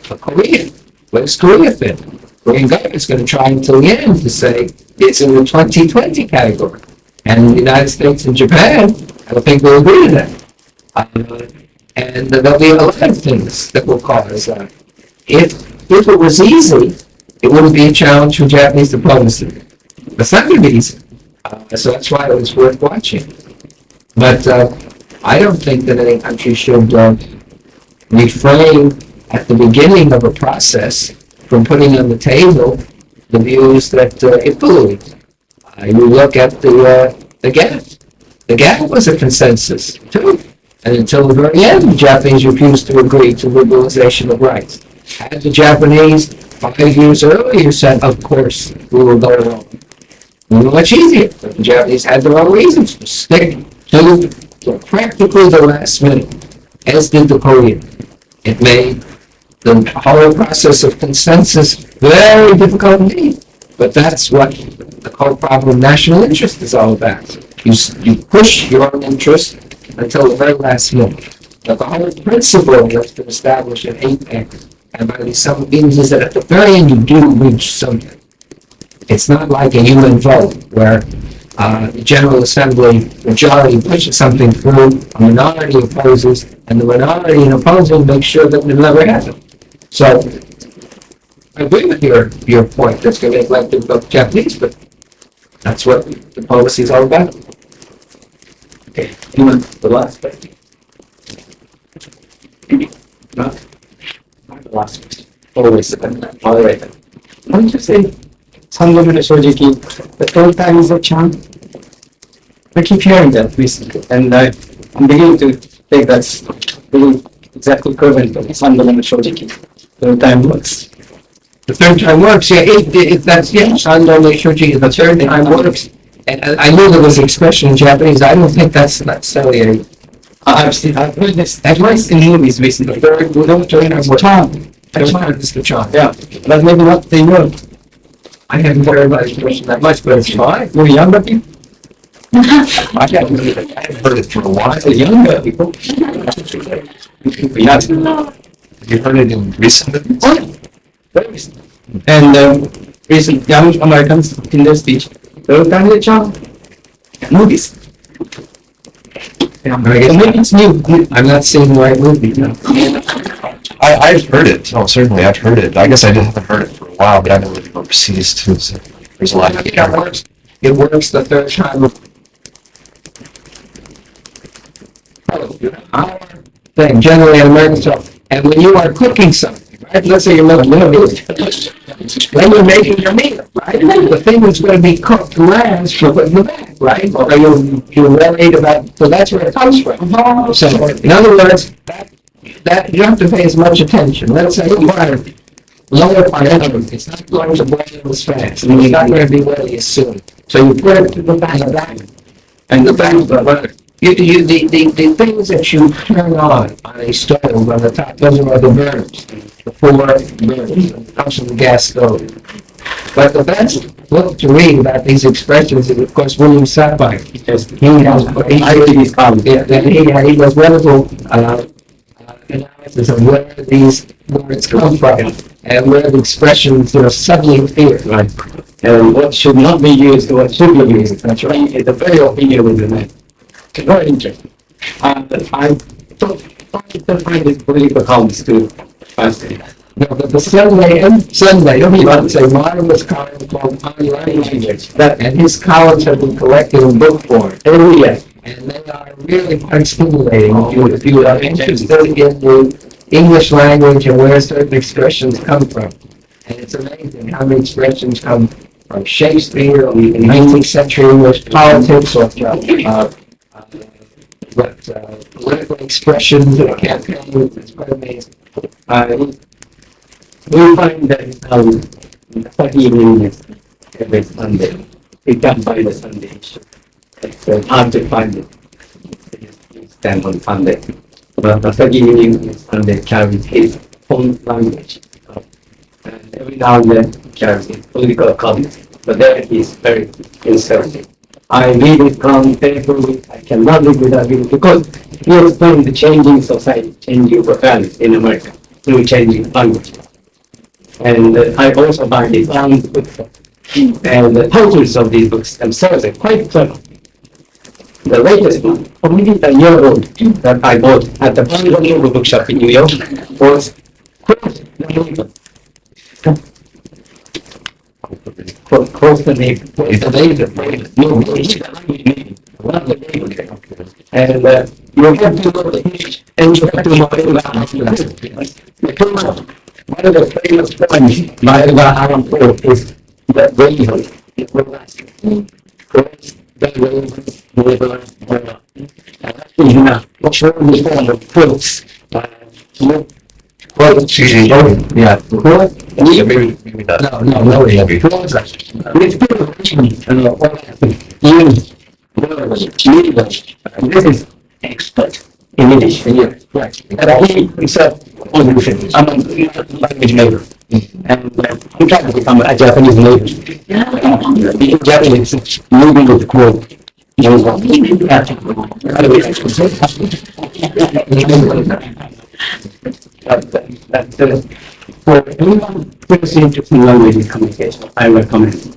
Speaker 2: But Korea, where's Korea fit? Korean government is going to try until the end to say it's in the 2020 category. And the United States and Japan, I don't think will agree to that. And there'll be a lot of things that will cause that. If it was easy, it wouldn't be a challenge for Japanese diplomacy. It's not going to be easy. So that's why it was worth watching. But I don't think that any country should refrain at the beginning of a process from putting on the table the views that it believes. You look at the GATT. The GATT was a consensus, too. And until the very end, the Japanese refused to agree to liberalization of rights. Had the Japanese 5 years earlier said, of course, we will go along, it would be much easier. But the Japanese had their own reasons to stick to practically the last minute, as did the Koreans. It made the whole process of consensus very difficult indeed. But that's what the whole problem of national interest is all about. You push your own interest until the very last minute. But the whole principle that's been established in APEC and by these some means is that at the very end you do reach something. It's not like a UN vote where the General Assembly majority pushes something through, a minority opposes, and the minority in opposing makes sure that it never happens. So, I agree with your point. That's going to make life difficult for Japanese, but that's what the policy is all about. Okay, anyone, the last question? No? Not the last question. Always all right.
Speaker 1: Why don't you say, 3度目の正直, the third time is a charm? I keep hearing that recently, and I'm beginning to think that's really exactly equivalent to 3度目の正直. Third time works.
Speaker 2: The third time works, yeah, that's, yeah, Sando Shoji, the third time works. And I knew there was an expression in Japanese, I don't think that's necessarily a,
Speaker 1: I've heard this twice in movies recently. Third time is charm.
Speaker 2: charm is the charm.
Speaker 1: Yeah, but maybe not the word.
Speaker 2: I haven't heard about the expression that much, but it's fine.
Speaker 1: You're younger people?
Speaker 3: I haven't heard it for a while.
Speaker 1: The younger people? Yeah.
Speaker 3: Have you heard it in recent movies?
Speaker 1: Oh, yeah. Very recent. And recent young Americans in their speech, third time is a charm. Movies.
Speaker 2: Yeah,
Speaker 1: So maybe it's new.
Speaker 2: I'm not seeing the right movie, no.
Speaker 3: I've heard it. Oh, certainly, I've heard it. I guess I haven't heard it for a while, but I've been living overseas too, so there's a lot of
Speaker 2: It works. It works the third time. Our thing, generally in American stuff, and when you are cooking something, right? Let's say you're making when you're making your meal, right? The thing that's going to be cooked last, you put in the bag, right? Or you're worried about, so that's where it comes from. So, in other words, that you have to pay as much attention. Let's say you are lower priority, it's not going to boil as fast, and it's not going to be ready as soon. So you put it in the bag, and the bag, the things that you turn on a stove on the top, those are the burners, the 4 burners, that comes from the gas stove. But the best book to read about these expressions is, of course, William Sapphire. Because he has he does wonderful analysis of where these words come from and where the expressions suddenly appear.
Speaker 1: Right. And what should not be used, what should be used. That's right. It's a very opinion with the man. It's very interesting. I don't find it political columns too fascinating.
Speaker 2: No, but the Sunday, you want to say marvelous column called Online Language, and his columns have been collected in book form every year, and they are really quite stimulating. If you are interested in the English language and where certain expressions come from, and it's amazing how many expressions come from Shakespeare, or in 19th century English politics, or political expressions in campaigns. It's quite amazing.
Speaker 1: We find that the Sunday evening is every Sunday. We can't find the Sunday issue. It's hard to find it. You stand on Sunday. But the Sunday evening Sunday carries his own language. And every now and then he carries his political comments. But there he is very conservative. I read his column carefully. I cannot live without him because he explains the changing society, changing values in America through changing language. And I also buy his own books. And the titles of these books themselves are quite clever. The latest one, or maybe a year old, that I bought at the Barnes & bookshop in New York was Cross the Neighbor. Cross the Neighbor. It's a neighbor. No, it's a neighbor. One of the neighbors. And you have to go to the page and you have to know it. One of the famous poems by Alan Poe is the raven. Cross the river. And that is in a shortened form of quilts. Yeah.
Speaker 3: Maybe not.
Speaker 2: No.
Speaker 1: This is expert in English. Right. And he himself was among language neighbor. And I'm trying to become a Japanese neighbor. In Japanese, moving with the quote. For anyone who is interested in language communication, I recommend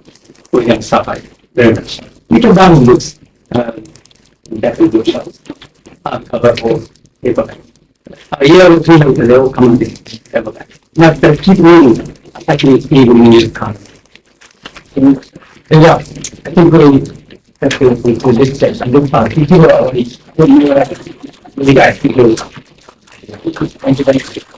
Speaker 1: William Sapphire very much. You can download this, that will do so. Cover or paperback. A year or two later, they will come in paperback. Now, keep reading. Actually, even in your economy. Yeah, I think we for this test. I'm looking for people already. What do you guys think? Thank you very much.